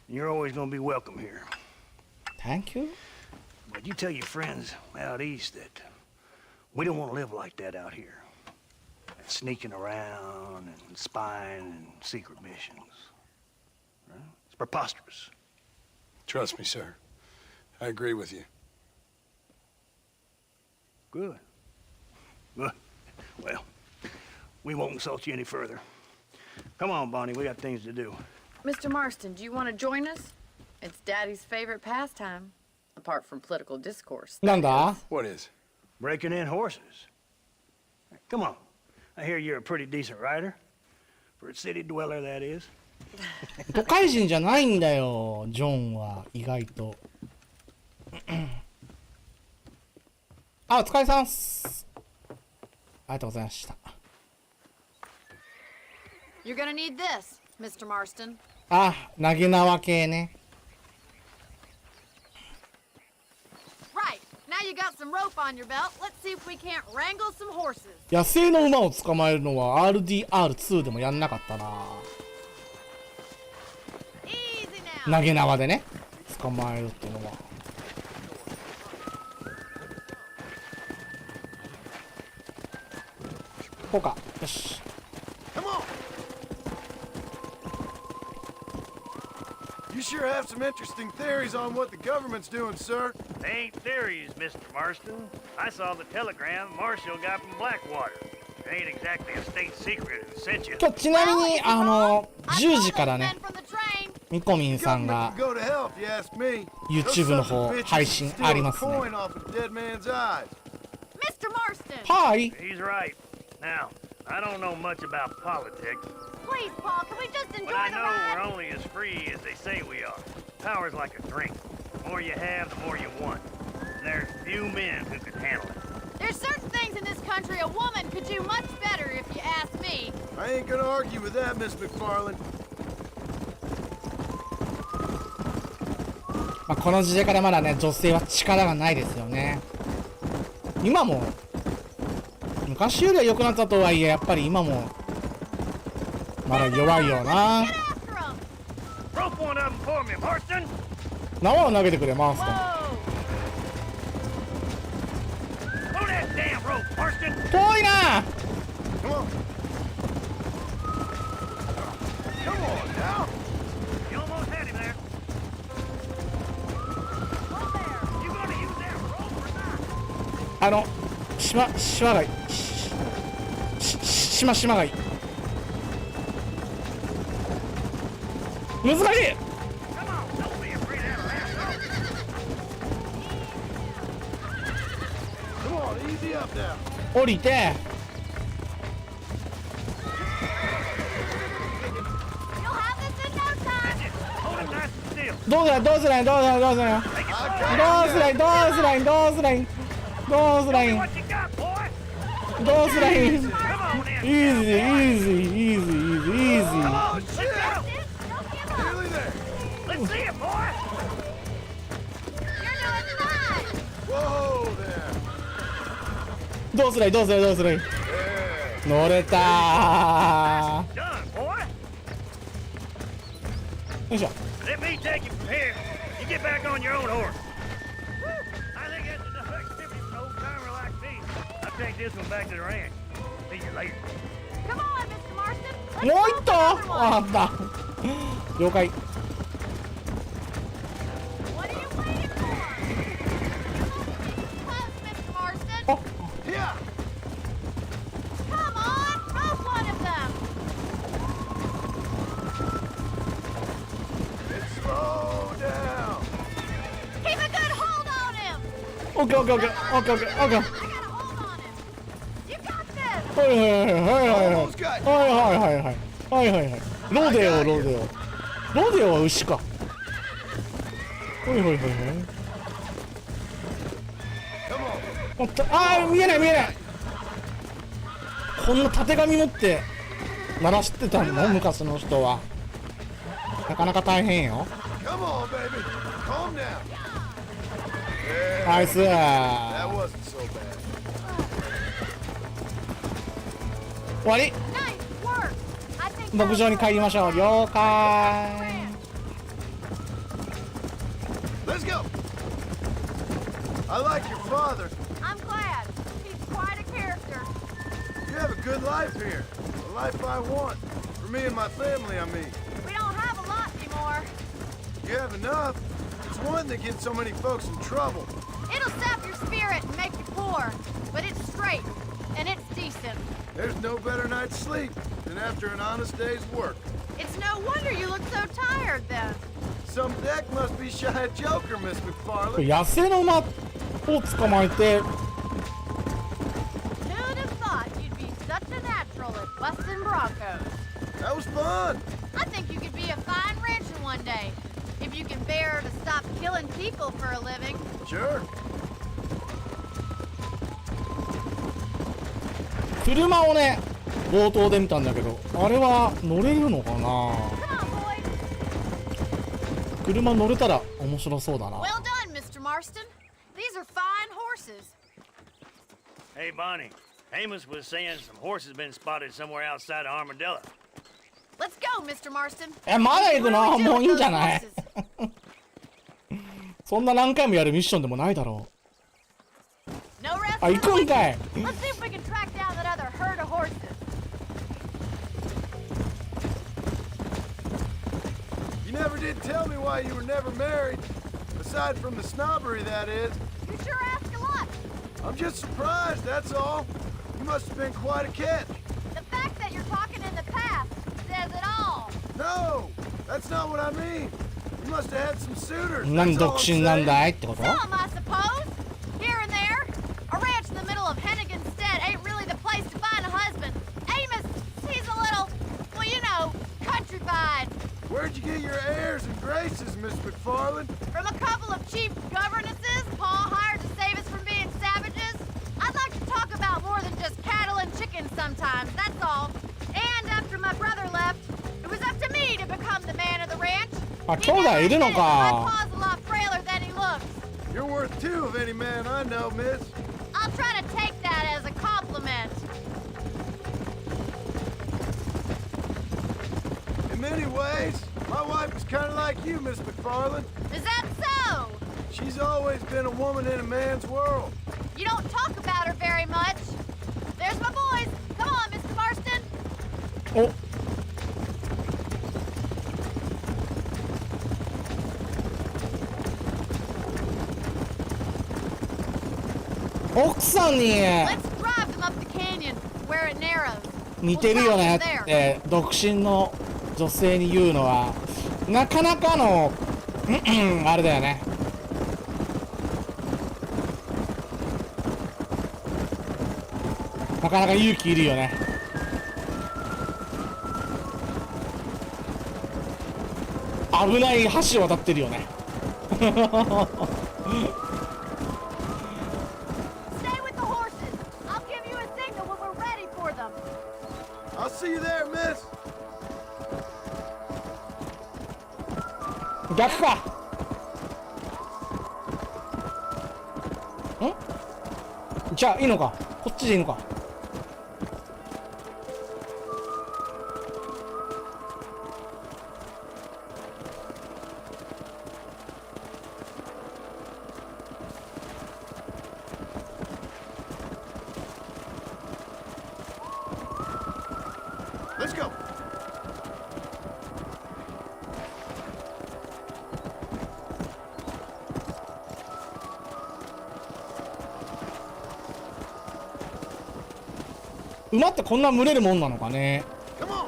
You're always going to be welcome here. Thank you. But you tell your friends out east that we don't want to live like that out here. Sneaking around and spying and secret missions. Right? It's preposterous. Trust me, sir. I agree with you. Good. Good. Well, we won't insult you any further. Come on, Bonnie, we got things to do. Mr. Marston, do you want to join us? It's Daddy's favorite pastime, apart from political discourse. なんだ What is? Breaking in horses. Come on. I hear you're a pretty decent rider. For a city dweller, that is. 都会人じゃないんだよ、ジョンは意外と。あ、お疲れさんっす。ありがとうございました。You're gonna need this, Mr. Marston. あ、投げ縄系ね。Right. Now you got some rope on your belt. Let's see if we can't wrangle some horses. 野生の馬を捕まえるのは RDR2 でもやんなかったな。投げ縄でね、捕まえるっていうのは。こうか。よし。You sure have some interesting theories on what the government's doing, sir. They ain't theories, Mr. Marston. I saw the telegram Marshall got from Blackwater. It ain't exactly a state secret and sent you. 今日ちなみに10時からね、みこみんさんが YouTube の方配信ありますね。Mr. Marston! Hi! He's right. Now, I don't know much about politics. Please, Paul, can we just enjoy But I the know ride? we're only as free as they say we are. Power's like a drink. The more you have, the more you want. And there's few men who can handle it. There's certain things in this country a woman could do much better, if you ask me. I ain't gonna argue with that, Miss McFarland. まあこの時代からまだね、女性は力がないですよね。今も昔よりは良くなったとはいえ、やっぱり今もまだ弱いよな。縄を投げてくれ、マーストン。遠いな。島がいい。島がいい。難しい。降りて。どうすらいイージー。どうすらい乗れたー。よいしょ。Let me take you from here. You get back on your own horse. I think that's enough activity for an old timer like me. I'll take this one back to the ranch. See you later. Come on, Mr. Marston. もう一頭あった。了解。What are you waiting for? Close, Mr. Marston. Yeah. Come on, rope one of them. Slow down. Keep a good hold on him. OK。I got a hold on him. You got this. はい。ロデオは牛か。はい。あー見えない。こんなたてがみ持って鳴らしてたの昔の人は。なかなか大変よ。ナイス。終わり。牧場に帰りましょう。了解。I like your father. I'm glad. He's quite a character. You have a good life here. The life I want. For me and my family, I mean. We don't have a lot anymore. You have enough. It's one that gets so many folks in trouble. It'll sap your spirit and make you poor, but it's straight, and it's decent. There's no better night's sleep than after an honest day's work. It's no wonder you look so tired then. Some deck must be shy at Joker, Miss McFarlane. 野生の馬を捕まえて Who'd have thought you'd be such a natural at busting broncos? That was fun. I think you could be a fine rancher one day, if you can bear to stop killing people for a living. Sure. 車をね冒頭で見たんだけど、あれは乗れるのかな。 Come on, boys. 車乗れたら面白そうだな。 Well done, Mr. Marston. These are fine horses. Hey, Bonnie. Amos was saying some horses been spotted somewhere outside of Armadillo. Let's go, Mr. Marston. まだ行くの？ What do we do もういいん with じ those ゃない？ horses? そんな何回もやるミッションでもないだろ No rest う。あ、行 for the くんかい。 wicked. Let's see if we can track down that other herd of horses. You never did tell me why you were never married. Aside from the snobbery, that is. You sure ask a lot. I'm just surprised, that's all. You must have been quite a catch. The fact that you're talking in the past says it all. No, that's not what I mean. You must have had some suitors. 何 That's all 独 I'm 身なん saying. だいってこと？ Some, I suppose. Here and there. A ranch in the middle of Hennigan's Stead ain't really the place to find a husband. Amos, he's a little, well, you know, countrified. Where'd you get your airs and graces, Miss McFarlane? From a couple of cheap governesses Paul hired to save us from being savages. I'd like to talk about more than just cattle and chickens sometimes, that's all. And after my brother left, it was up to me to become the man of the ranch. あ、兄弟いるの My か。 pa's a lot frailer than he looks. You're worth two of any man I know, miss. I'll try to take that as a compliment. In many ways, my wife is kind of like you, Miss McFarlane. Is that so? She's always been a woman in a man's world. You don't talk about her very much. There's my boys. Come on, Mr. Marston. お。奥さんに Let's drive them up the canyon where it narrows. 似てるよねって独身の女性に言うのはなかなかのあれだよね。なかなか勇気いるよね。危ない橋を渡ってるよね。Stay with the horses. I'll give you a signal when we're ready for them. I'll see you there, miss. 逆か。ん？じゃあいいのか。こっちでいいのか。Let's go. 馬ってこんな群れるもんなのかね。 Come on.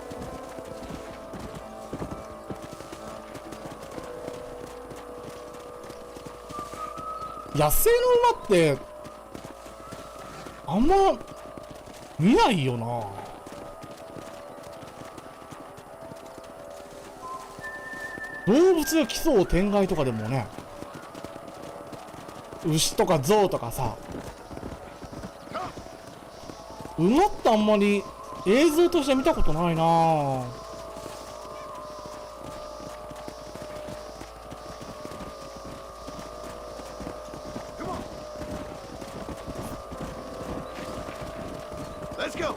野生の馬ってあんま見ないよな。動物が奇想天外とかでもね、牛とか象とかさ、馬ってあんまり映像として見たことないな。Let's go.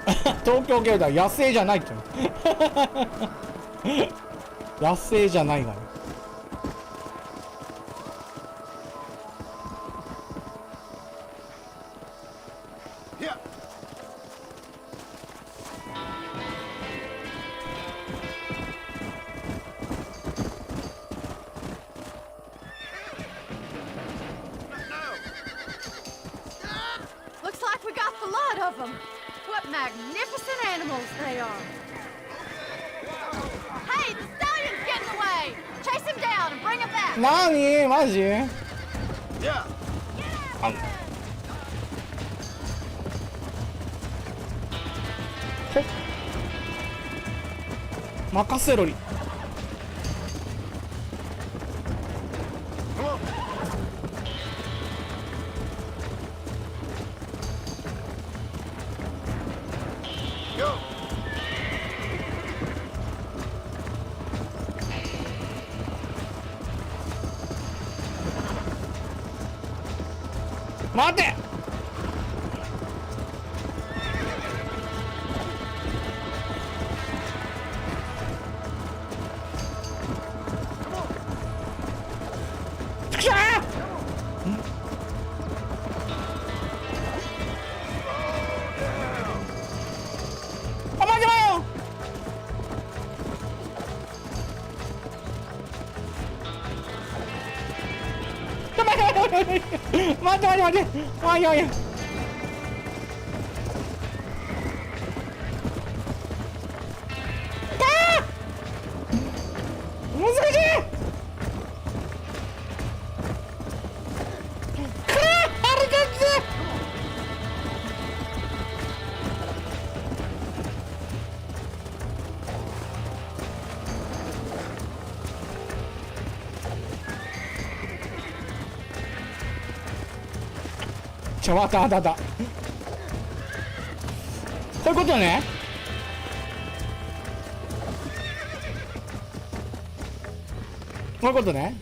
こ東京芸大野生じゃないって野生じゃないがね。Looks like we got the lot of them. What magnificent animals they are. Hey, the stallion's getting away. Chase him down and bring him back. なにマジ？ Yeah. ほっ。任せろり。待て。くしゃー。あ、待てよ。待って。おい。難しい。わかった。こういうことね。こういうことね。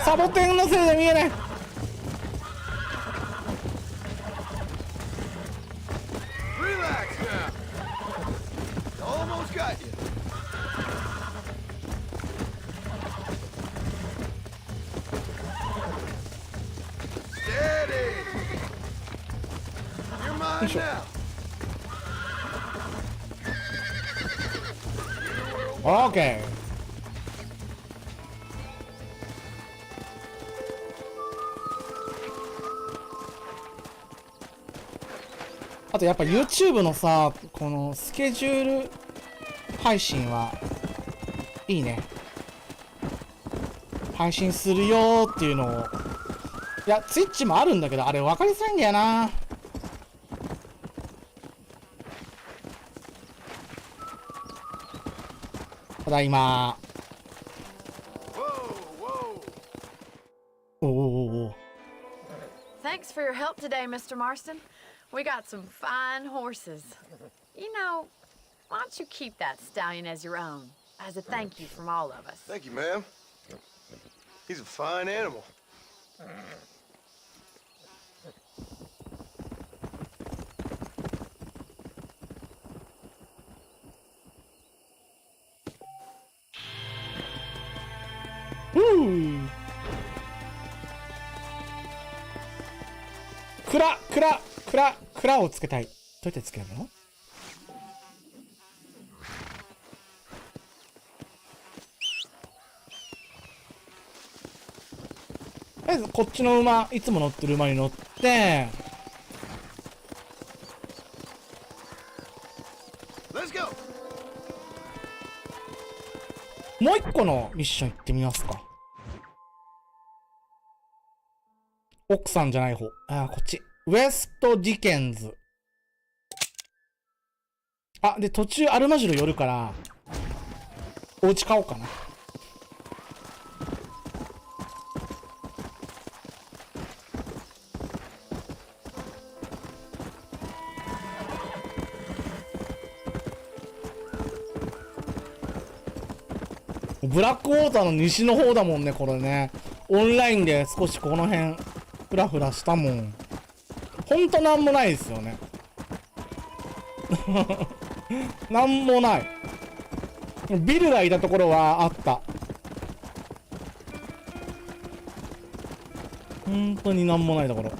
サボテンのせいで見えない。よいしょ。オーケー。あとやっぱ YouTube のさ、このスケジュール配信はいいね。配信するよーっていうのを。いや、Twitch もあるんだけど、あれ分かりづらいんだよな。ただいま。お。 Thanks for your help today, Mr. Marston. We got some fine horses. You know, why don't you keep that stallion as your own, as a thank you from all of us? Thank you, ma'am. He's a fine animal.クラをつけたい。どうやってつけるの？とりあえずこっちの馬、いつも乗ってる馬に乗って、もう一個のミッション行ってみますか。奥さんじゃない方。こっち。ウェスト・ディケンズ。あ、で、途中アルマジロ寄るから、お家買おうかな。ブラックウォーターの西の方だもんね、これね。オンラインで少しこの辺、プフラフラしたもん。ほんとなんもないですよね。なんもない。ビルがいたところはあった。本当になんもないところ。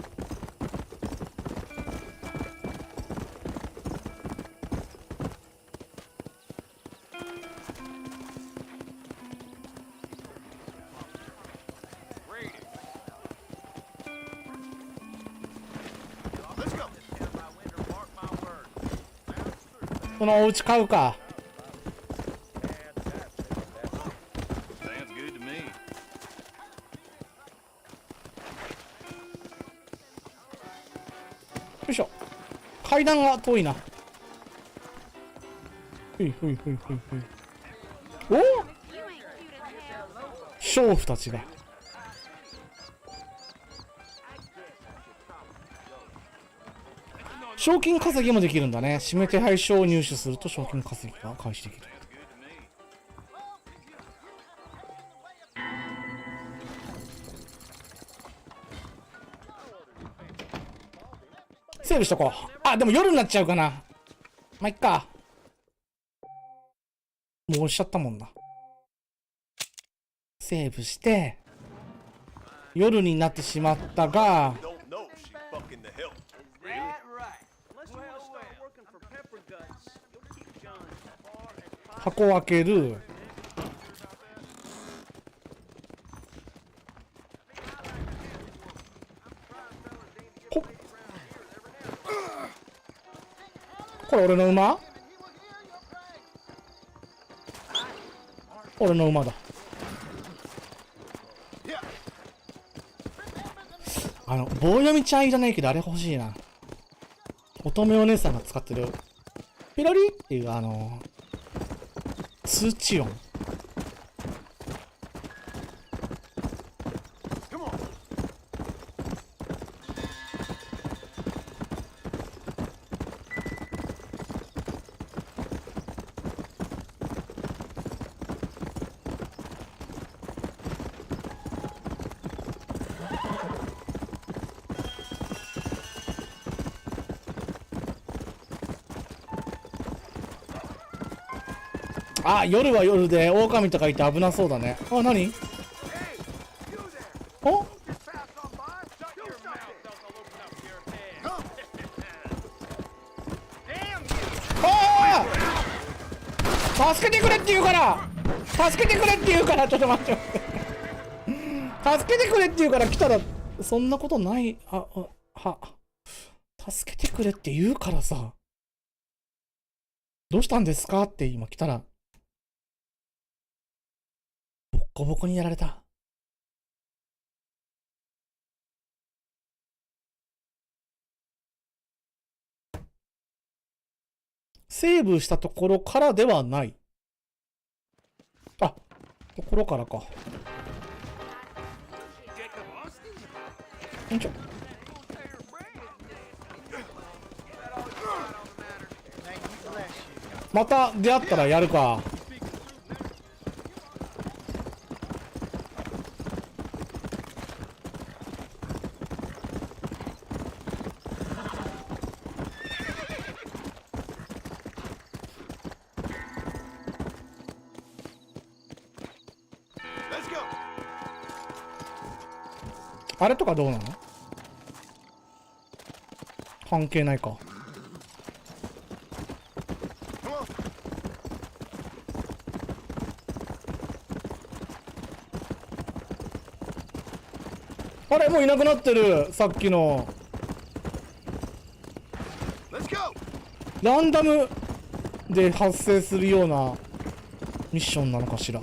このお家買うか。よいしょ。階段が遠いな。ふいふいふいふいふい。お？娼婦たちが。賞金稼ぎもできるんだね。指名手配書を入手すると賞金稼ぎが開始できる。セーブしとこう。あ、でも夜になっちゃうかな。まあ、いっか。もう押しちゃったもんな。セーブして、夜になってしまったが、箱を開ける。ほっ。これ俺の馬？俺の馬だ。棒読みちゃんいらないけど、あれ欲しいな。乙女お姉さんが使ってる、ピロリっていう通知音。あ、夜は夜で狼とかいて危なそうだね。あ、何？お？ああ！助けてくれって言うから！助けてくれって言うから、ちょっと待って。助けてくれって言うから来たら、そんなことない。助けてくれって言うからさ。どうしたんですかって今来たら。ボッコボコにやられた。セーブしたところからではない。あ、ところからか。よいしょ。また出会ったらやるか。あれとかどうなの？関係ないか。あれもういなくなってる。さっきのランダムで発生するようなミッションなのかしら。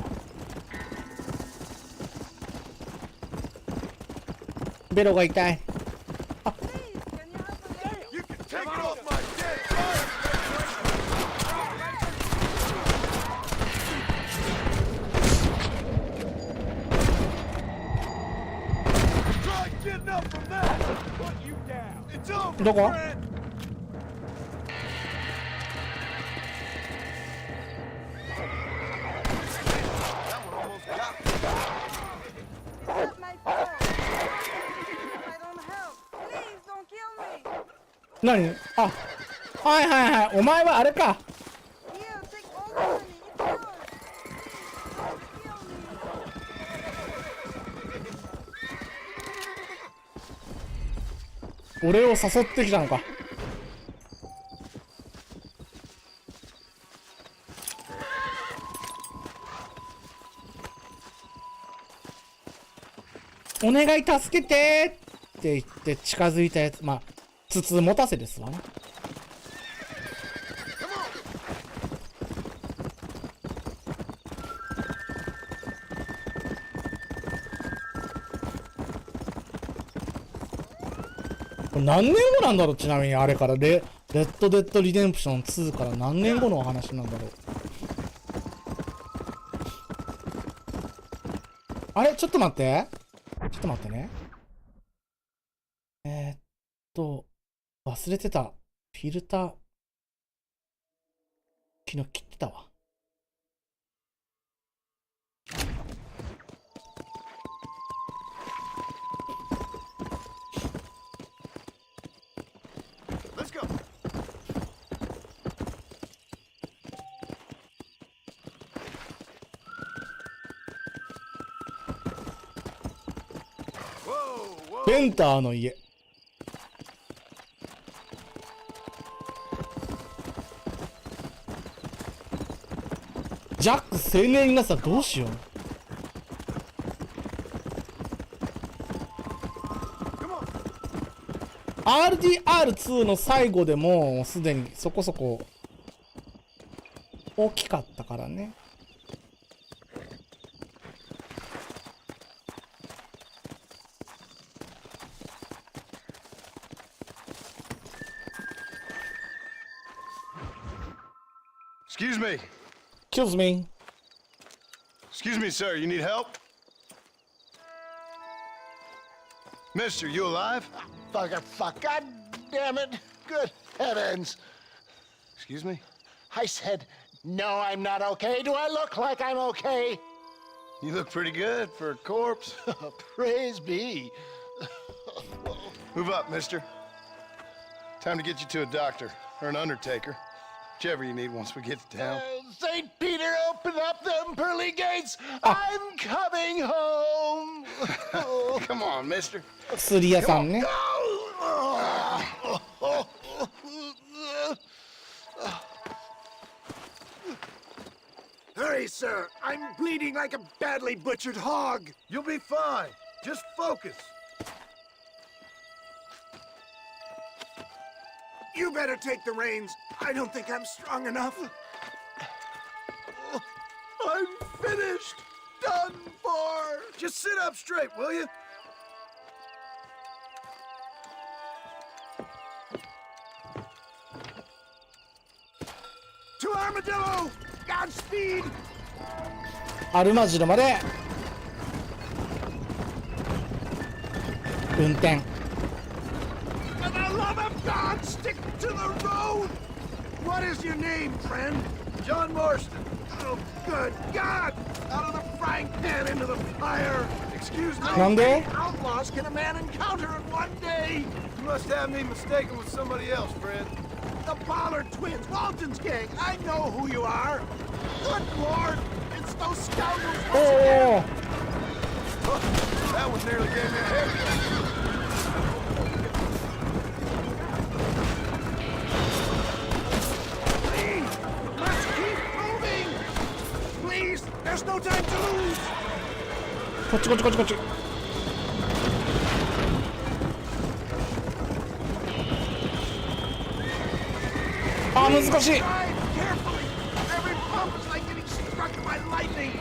ベロが痛い。あ、どこ？何？あ、はいはいはい。お前はあれか。俺を誘ってきたのか。お願い助けてって言って近づいたやつ、まあ筒持たせですわな。これ何年後なんだろう。ちなみにあれからレッドデッドリデンプション2から何年後のお話なんだろう。あれちょっと待って。ちょっと待ってね。忘れてた。フィルター。昨日切ってたわ。Let's go. Whoa, whoa. ペンターの家。ジャック青年になったらどうしよう。RDR2 の最後でもうすでにそこそこ大きかったからね。Excuse me. Excuse me. Excuse me, sir. You need help? Mister, you alive? Fuck. God damn it. Good heavens. Excuse me? I said, no, I'm not okay. Do I look like I'm okay? You look pretty good for a corpse. Praise be. Move up, mister. Time to get you to a doctor or an undertaker. Whichever you need once we get to town. St. Peter, open up them pearly gates. I'm coming home. Come on, mister. 薬屋さんね。Hurry, sir. I'm bleeding like a badly butchered hog. You'll be fine. Just focus. You better take the reins. I don't think I'm strong enough. I'm finished. Done for. Just sit up straight, will you? To Armadillo! Godspeed! アルマジロまで運転。 For the love of God, stick to the road! What is your name, friend? John Marston. Oh, good God! Out of the frying pan into the fire! Excuse me. How many outlaws can a man encounter in one day? You must have me mistaken with somebody else, friend. The Pollard twins, Walton's gang. I know who you are. Good Lord, it's those scoundrels once again. Oh, that one nearly gave me a haircut. Let's keep moving! Please, there's no time to lose! こっちこっちこっちこっち。あ、難しい。 Drive carefully! Every bump is like getting struck by lightning!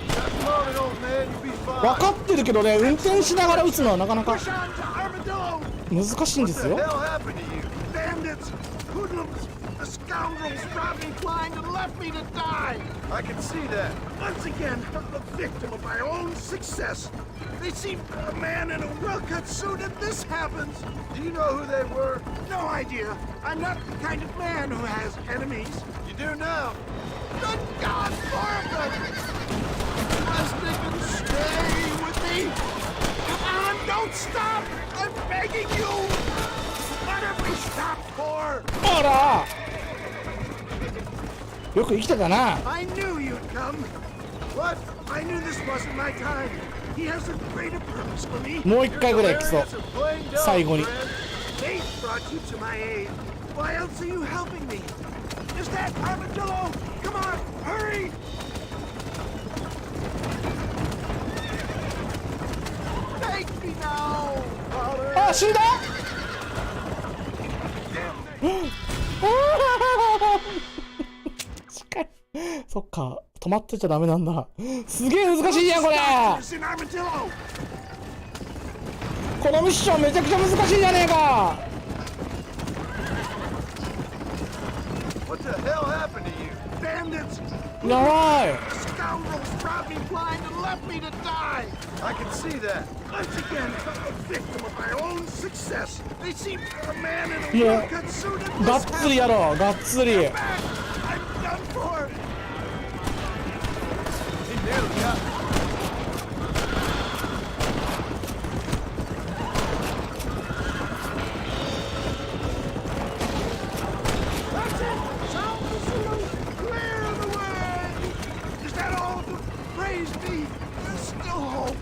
Come on, old man, you'll be fine. 分かってるけどね、運転しながら撃つのはなかなか Push on to Armadillo! 難しいんです What よ。 the hell happened to you? Bandits! Hoodlums! The scoundrels robbed me blind and left me to die! I can see that. Once again, I'm the victim of my own success. They seem a man in a well-cut suit and this happens. Do you know who they were? No idea. I'm not the kind of man who has enemies. You do now. Good God, more of them! Rustic and stay with me! Come on, don't stop! I'm begging you! What have we stopped for? あらよく生きてたな。 I knew you'd come. What? I knew this wasn't my time. He has a greater purpose for me. もう一回ぐらい来そう。最後に。 Fate brought you to my aid. Why else are you helping me? Is that Armadillo? Come on, hurry! Take me now, Father. あ、死んだ近い。そっか、止まってちゃダメなんだ。すげえ難しいやんこれ。このミッションめちゃくちゃ難しいじゃねえか。 What the hell happened to you? Bandits! やばい。 Scoundrels brought me blind and left me to die! I can see that. Once again, a victim of my own success. They seem a man in a も well-cut suit う and がっつりやろう、がっつり。 I'm done for. He nearly got me. That's it! Sound the signal! Clear the way! Is that all? Praise be! There's still hope!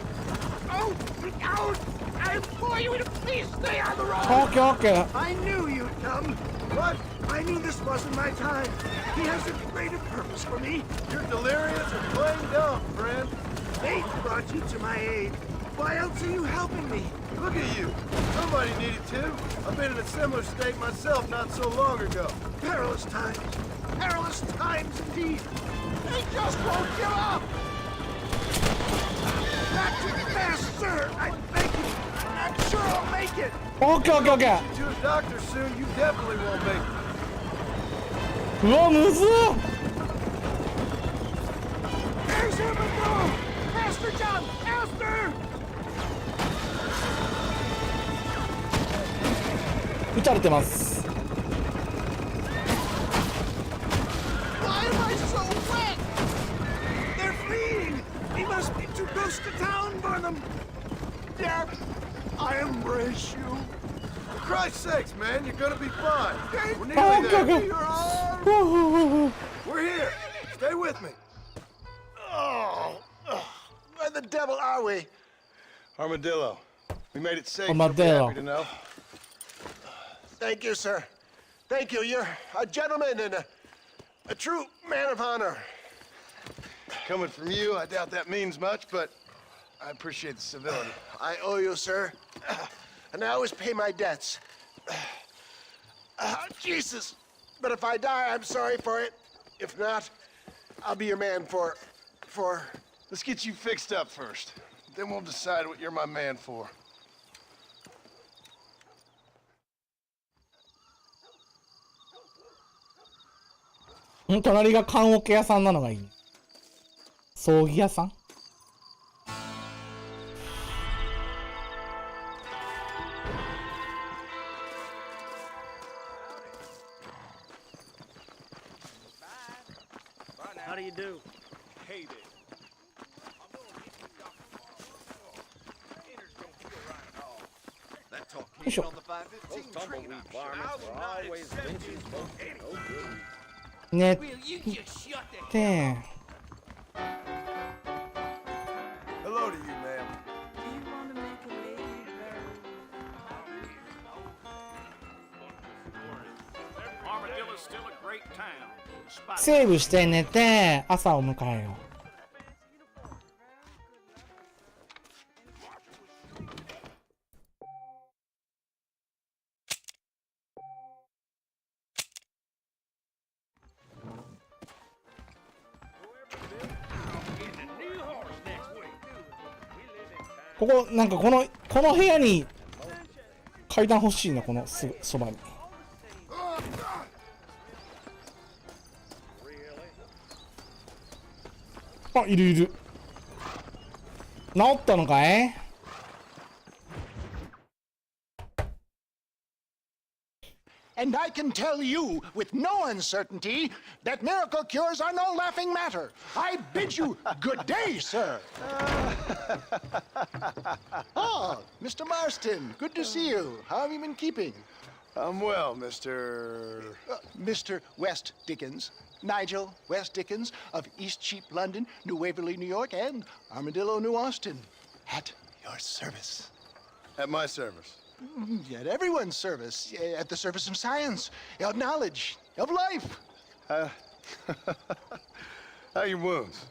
Out! Out! I implore you to please stay on the road! Okay, okay. I knew you'd come! What? I knew this wasn't my time! He has a greater purpose for me! You're delirious or plain dumb, friend. Fate brought you to my aid! Why else are you helping me? Look at you. Somebody needed to. I've been in a similar state myself not so long ago. Perilous times! Perilous times indeed! They just won't give up! Not too fast, sir! I thank you! I'm sure I'll make it! Okay, okay, okay. To a doctor soon, you definitely won't make it. うわ、むずっ。 There's him and go! Faster, John! Faster! 撃たれてます。 Why am I so wet? They're fleeing! He must be too close to town for them! Dad, I embrace you. For Christ's sakes, man, you're gonna be fine. We're Oh, nearly there. okay. We're here. Stay with me. Oh, where the devil are we? Armadillo. We made it safe. Armadillo. You'll be happy to know. Thank you, sir. Thank you. You're a gentleman and a true man of honor. Coming from you, I doubt that means much, but I appreciate the civility. I owe you, sir. And I always pay my debts. Jesus. But if I die, I'm sorry for it. If not, I'll be your man for... Let's get you fixed up first. Then we'll decide what you're my man for. 隣が棺桶屋さんなのがいい。葬儀屋さん。 How do you do? Hey there. That talk よいしょ。 寝て。 Hello to you, ma'am. Armadillo's still a great town. セーブして寝て朝を迎えよう。ここなんかこの部屋に階段欲しいな、このすぐそばに。あ、いるいる。治ったのかい？ And I can tell you with no uncertainty that miracle cures are no laughing matter. I bid you good day, sir. Oh, Mr. Marston, good to see you. How have you been keeping? I'm well, Mr. West Dickens. Nigel West Dickens of East Cheap, London, New Waverly, New York, and Armadillo, New Austin. At your service. At my service. At everyone's service. At the service of science, of knowledge, of life. How are your wounds?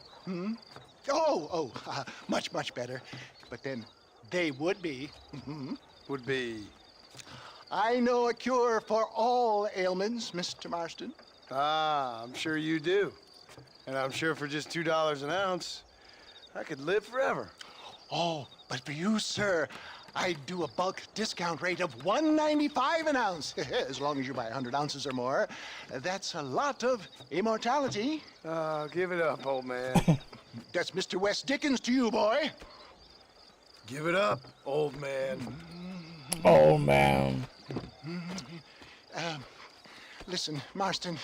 Much, much better. But then they would be. Would be? I know a cure for all ailments, Mr. Marston. Ah, I'm sure you do. And I'm sure for just $2 an ounce, I could live forever. Oh, but for you, sir, I'd do a bulk discount rate of $1.95 an ounce, as long as you buy 100 ounces or more. That's a lot of immortality. Give it up, old man. That's Mr. West Dickens to you, boy. Give it up, old man. Oh, man. Listen, Marston,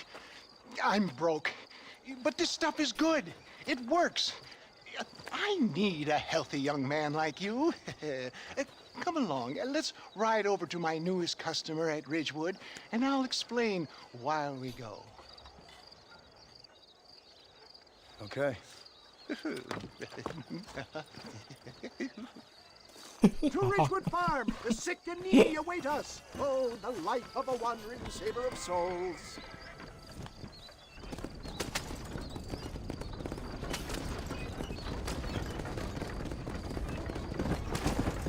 I'm broke, but this stuff is good. It works. I need a healthy young man like you. Come along, let's ride over to my newest customer at Ridgewood, and I'll explain while we go. Okay. To Ridgewood Farm, the sick and needy await us. Oh, the life of a wandering saver of souls.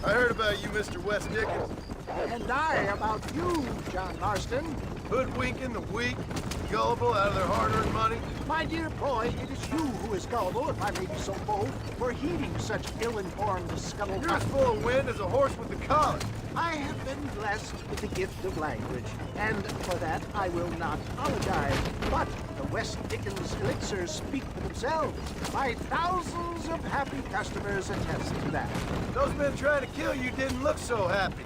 I heard about you, Mr. West Dickens. And I about you, John Marston. Hoodwinking the weak, gullible out of their hard-earned money. My dear boy, it is you who is gullible, if I may be so bold, for heeding such ill-informed scuttlebutt. You're as full of wind as a horse with the collar. I have been blessed with the gift of language, and for that I will not apologize. But the West Dickens elixirs speak for themselves. My thousands of happy customers attest to that. Those men trying to kill you didn't look so happy.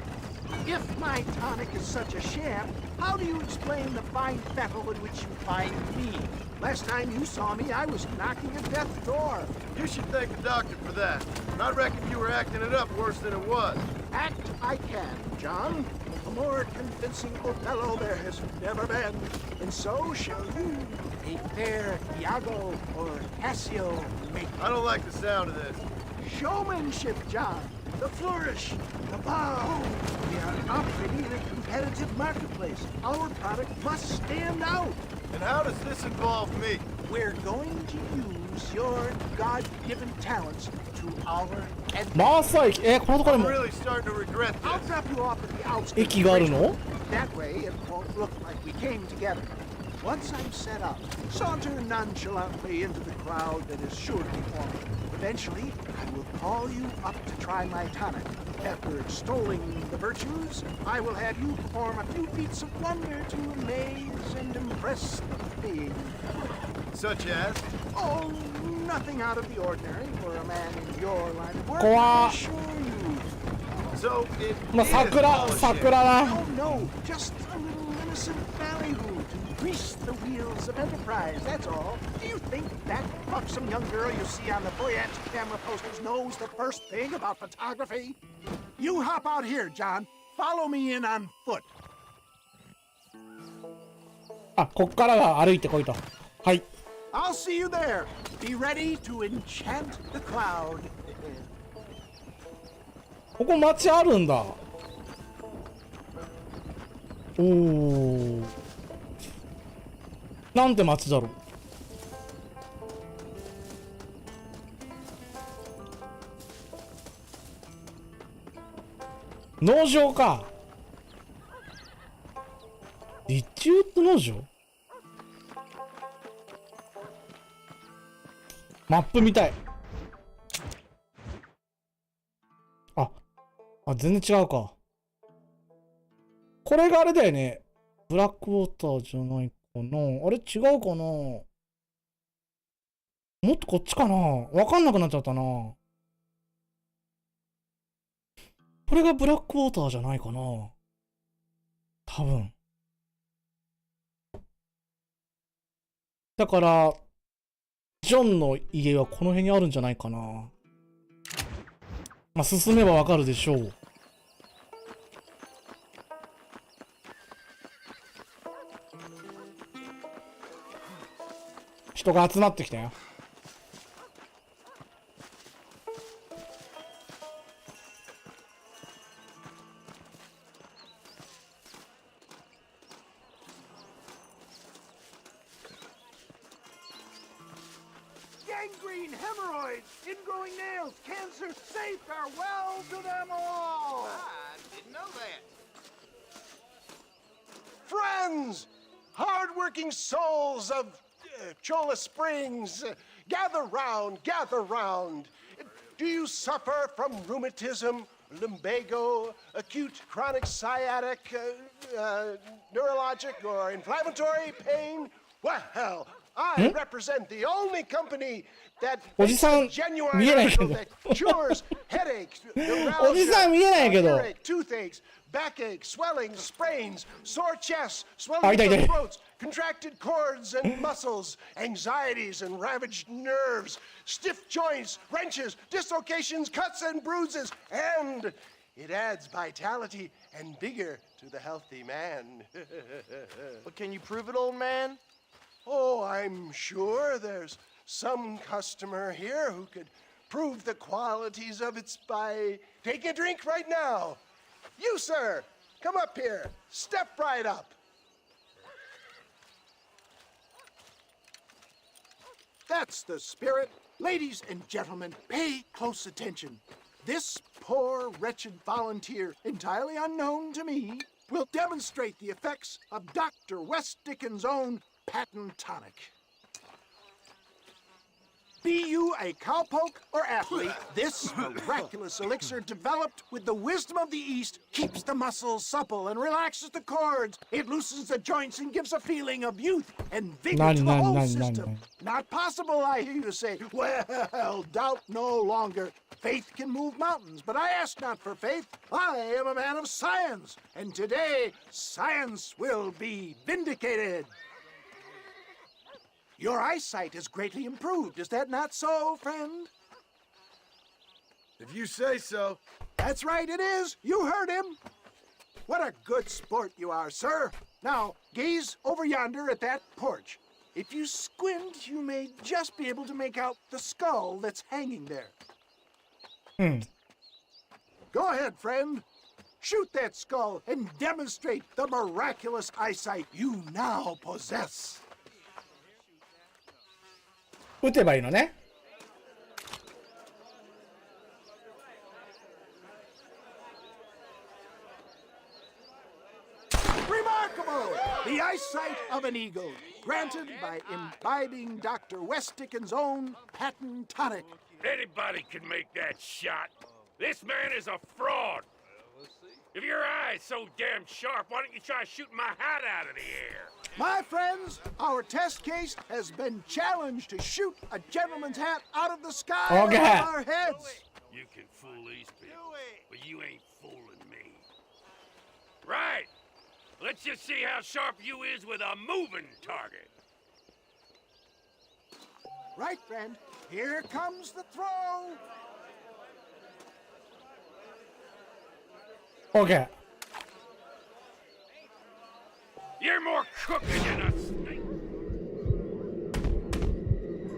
If my tonic is such a sham, how do you explain the fine fettle in which you find me? Last time you saw me, I was knocking at death's door. You should thank the doctor for that. And I reckon you were acting it up worse than it was. Act I can, John. A more convincing Othello there has never been. And so shall you, a fair Iago or Cassio make. I don't like the sound of this. Showmanship, John. The flourish, the bow. We are operating in a competitive marketplace. Our product must stand out. And how does this involve me? We're going to use your God-given talents to our advantage. マーサ駅、このところに I'm も really starting to regret this. I'll drop you off at the outskirts. 駅があるの？ That way, it won't look like we came together. Once I'm set up, saunter nonchalantly into the crowd that is sure to be forming. Eventually, I will call you up to try my tonic. After extolling the virtues, I will have you perform a few feats of wonder to amaze and impress the paying. Such as? Oh, nothing out of the ordinary for a man in your line of work, Qua- I assure you. So it まあ、桜だ。 No, no, just a little innocent ballyhoo to grease the wheels of enterprise, that's all. Do you think that buxom young girl you see on the voyage camera posters knows the first thing about photography? You hop out here, John. Follow me in on foot. あ、こっからが歩いてこいと。はい。 I'll see you there. Be ready to enchant the cloud. ここ町あるんだ。おお。なんて町だろう。農場か。リッチウッド農場？マップ見たい。あ、全然違うか。これがあれだよね。ブラックウォーターじゃないかな。あれ違うかな。もっとこっちかな。わかんなくなっちゃったな。これがブラックウォーターじゃないかな。多分。だから、ジョンの家はこの辺にあるんじゃないかな。まあ、進めばわかるでしょう。人が集まってきたよ。Gangrene, hemorrhoids, ingrowing nails, cancer, say farewell to them all! I didn't know that. Friends, hard-working souls of Chola Springs, gather round, gather round. Do you suffer from rheumatism, lumbago, acute chronic sciatic, neurologic, or inflammatory pain? Well, I represent the only company that makes a genuine article that cures headaches, neuralgia, earache, toothaches, backache, swelling, sprains, sore chests, swelling of throats, contracted cords and muscles, anxieties and ravaged nerves, stiff joints, wrenches, dislocations, cuts and bruises, and it adds vitality and vigor to the healthy man. But can you prove it, old man? Oh, I'm sure there's some customer here who could prove the qualities of it by taking a drink right now. You, sir, come up here. Step right up. That's the spirit. Ladies and gentlemen, pay close attention. This poor, wretched volunteer, entirely unknown to me, will demonstrate the effects of Dr. West Dickens' own patent tonic. Be you a cowpoke or athlete, this miraculous elixir developed with the wisdom of the East keeps the muscles supple and relaxes the cords. It loosens the joints and gives a feeling of youth and vigor to the whole system. Not possible, I hear you say. Well, doubt no longer. Faith can move mountains, but I ask not for faith. I am a man of science, and today science will be vindicated. Your eyesight is greatly improved. Is that not so, friend? If you say so. That's right, it is. You heard him. What a good sport you are, sir. Now, gaze over yonder at that porch. If you squint, you may just be able to make out the skull that's hanging there. Go ahead, friend. Shoot that skull and demonstrate the miraculous eyesight you now possess. 撃てばいいのね。Remarkable! The eyesight of an eagle, granted by imbibing Dr. West Dickens' own patent tonic. Anybody can make that shot. This man is a fraud. If your eye's so damn sharp, why don't you try shooting my hat out of the air? My friends, our test case has been challenged to shoot a gentleman's hat out of the sky over our heads. You can fool these people, but you ain't fooling me. Right. Let's just see how sharp you is with a moving target. Right, friend. Here comes the throw. Okay. You're more crooked than a snake.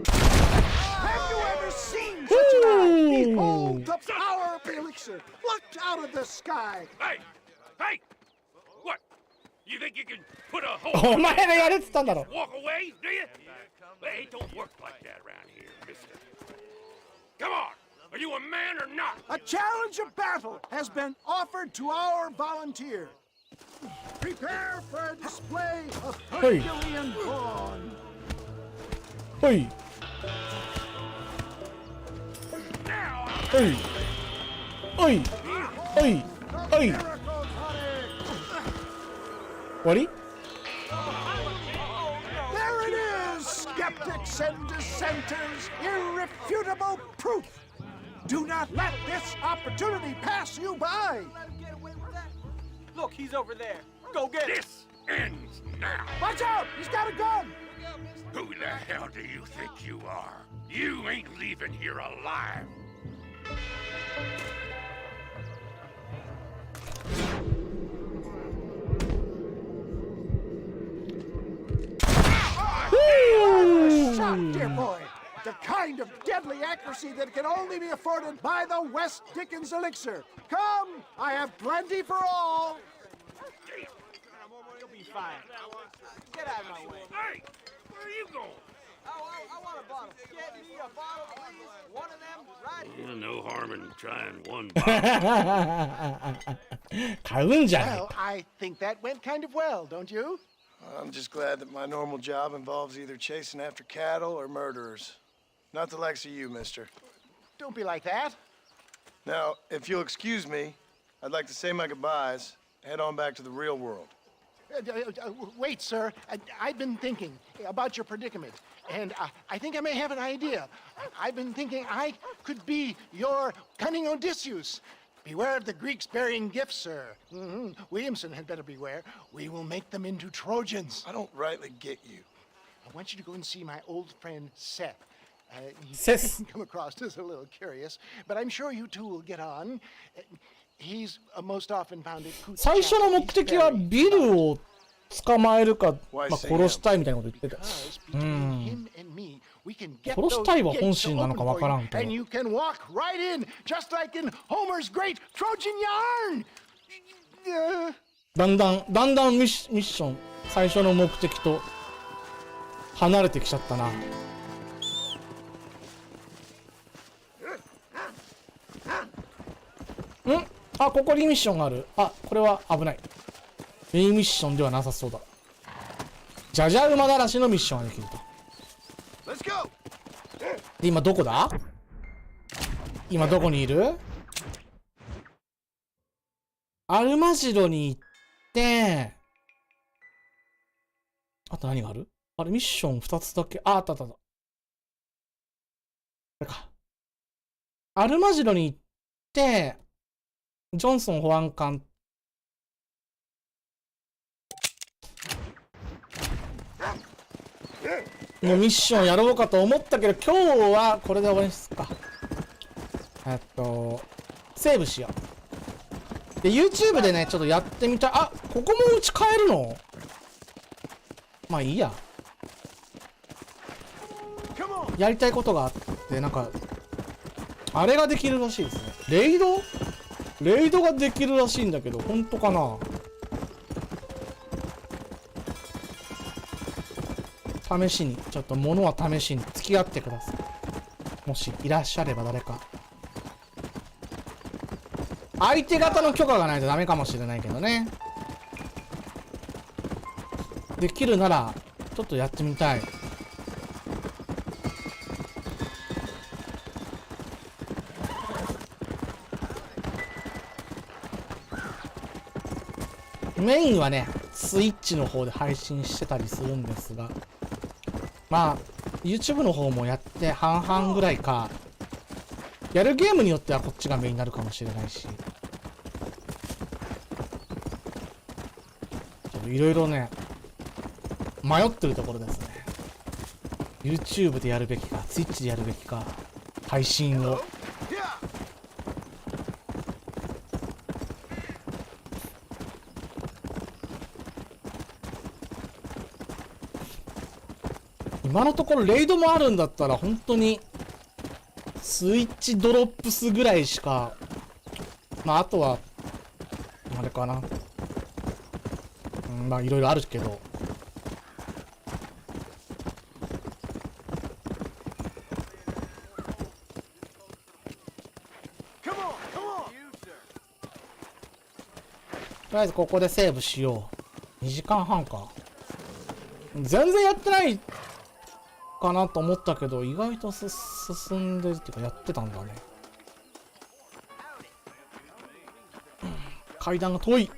Have you ever seen such an eye? Behold the power of the elixir, plucked out of the sky. Hey! Hey! What? You think you can put a hole Oh, in my my God, eye it's thunder. and walk away, do you? Hey, it don't work like that around here, mister. Come on! Are you a man or not? A challenge of battle has been offered to our volunteer. Prepare for a display of Herculean brawn. Hey. Hey. Hey. Hey. Hey. What? There it is, skeptics and dissenters, irrefutable proof. Do not let this opportunity pass you by. Look, he's over there. Go get him. This ends now. Watch out! He's got a gun! Who the hell do you think you are? You ain't leaving here alive. Shot Dear boy, the kind of deadly accuracy that can only be afforded by the West Dickens elixir. Come, I have plenty for all. You'll be fine. Get out of my way. Hey, where are you going? I want a bottle. Get me a bottle, please. One of them right here. No harm in trying one. 買うんじゃない Well, I think that went kind of well, don't you? I'm just glad that my normal job involves either chasing after cattle or murderers. Not the likes of you, mister. Don't be like that. Now, if you'll excuse me, I'd like to say my goodbyes, head on back to the real world. Wait, sir. I've been thinking about your predicament, and I think I may have an idea. I've been thinking I could be your cunning Odysseus. Beware of the Greeks burying gifts, sir. Williamson had better beware. We will make them into Trojans. I don't rightly get you. I want you to go and see my old friend Seth. He Seth. can come across as a little curious, but I'm sure you two will get on. He's most often found at Coots 最初の目的はビルを捕まえるか、まあ、 Why 殺したいみたいなこと言ってた。him and me, we can get 殺したいは本心なのかわからんけど。 and you can walk right in, just like in Homer's great Trojan yarn. だんだんミッション最初の目的と離れてきちゃったな。あ、ここにミッションがある。あ、これは危ない。メインミッションではなさそうだ。じゃじゃ馬だらしのミッションができると。で、今どこだ？今どこにいる？アルマジロに行って、あと何がある？あれ、ミッション2つだけ。あ、あったあったあった。これか。アルマジロに行って、ジョンソン保安官のミッションやろうかと思ったけど、今日はこれで終わりにすっか。セーブしよう。で、YouTube でね、ちょっとやってみたい。あ、ここもうち変えるの？まあいいや。やりたいことがあって、なんか、あれができるらしいですね。レイドができるらしいんだけど、本当かな？試しに、ちょっと物は試しに付き合ってください。もしいらっしゃれば誰か。相手方の許可がないとダメかもしれないけどね。できるなら、ちょっとやってみたい。メインはね、スイッチの方で配信してたりするんですが、まあ、YouTube の方もやって半々ぐらいか、やるゲームによってはこっちがメインになるかもしれないし、いろいろね、迷ってるところですね。YouTube でやるべきか、Twitch でやるべきか、配信を。今のところレイドもあるんだったら本当にスイッチドロップスぐらいしか、まああとはあれかな、まあいろいろあるけど、とりあえずここでセーブしよう。2時間半か。全然やってないかなと思ったけど、意外と進んでるっていうかやってたんだね。階段が遠い。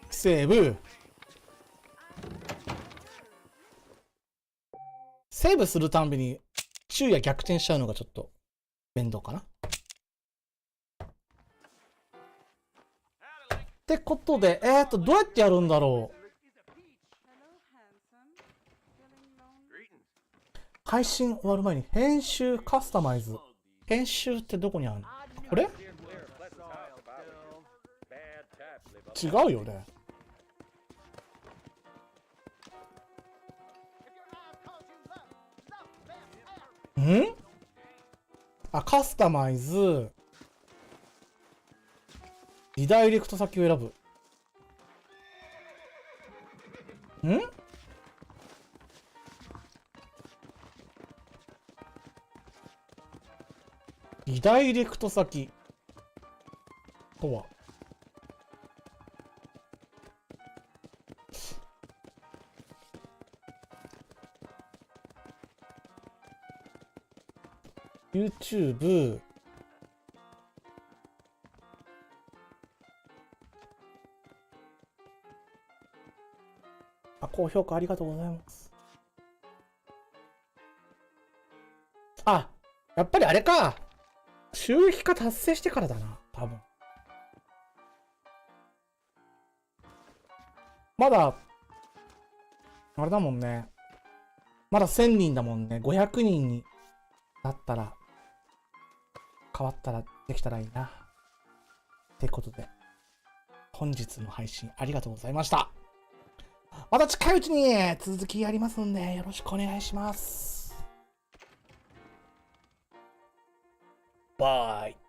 セーブ。セーブするたんびに昼夜逆転しちゃうのがちょっと面倒かな。ってことで、どうやってやるんだろう。配信終わる前に編集カスタマイズ。編集ってどこにあるの？これ？違うよね。ん？あ、カスタマイズ。リダイレクト先を選ぶ。ん？リダイレクト先とはYouTube、高評価ありがとうございます。あ、やっぱりあれか。収益化達成してからだな、多分。まだ、あれだもんね。まだ1000人だもんね。500人になったら、変わったらできたらいいな。ってことで、本日の配信ありがとうございました。また近いうちに続きやりますんで、よろしくお願いします。バイ。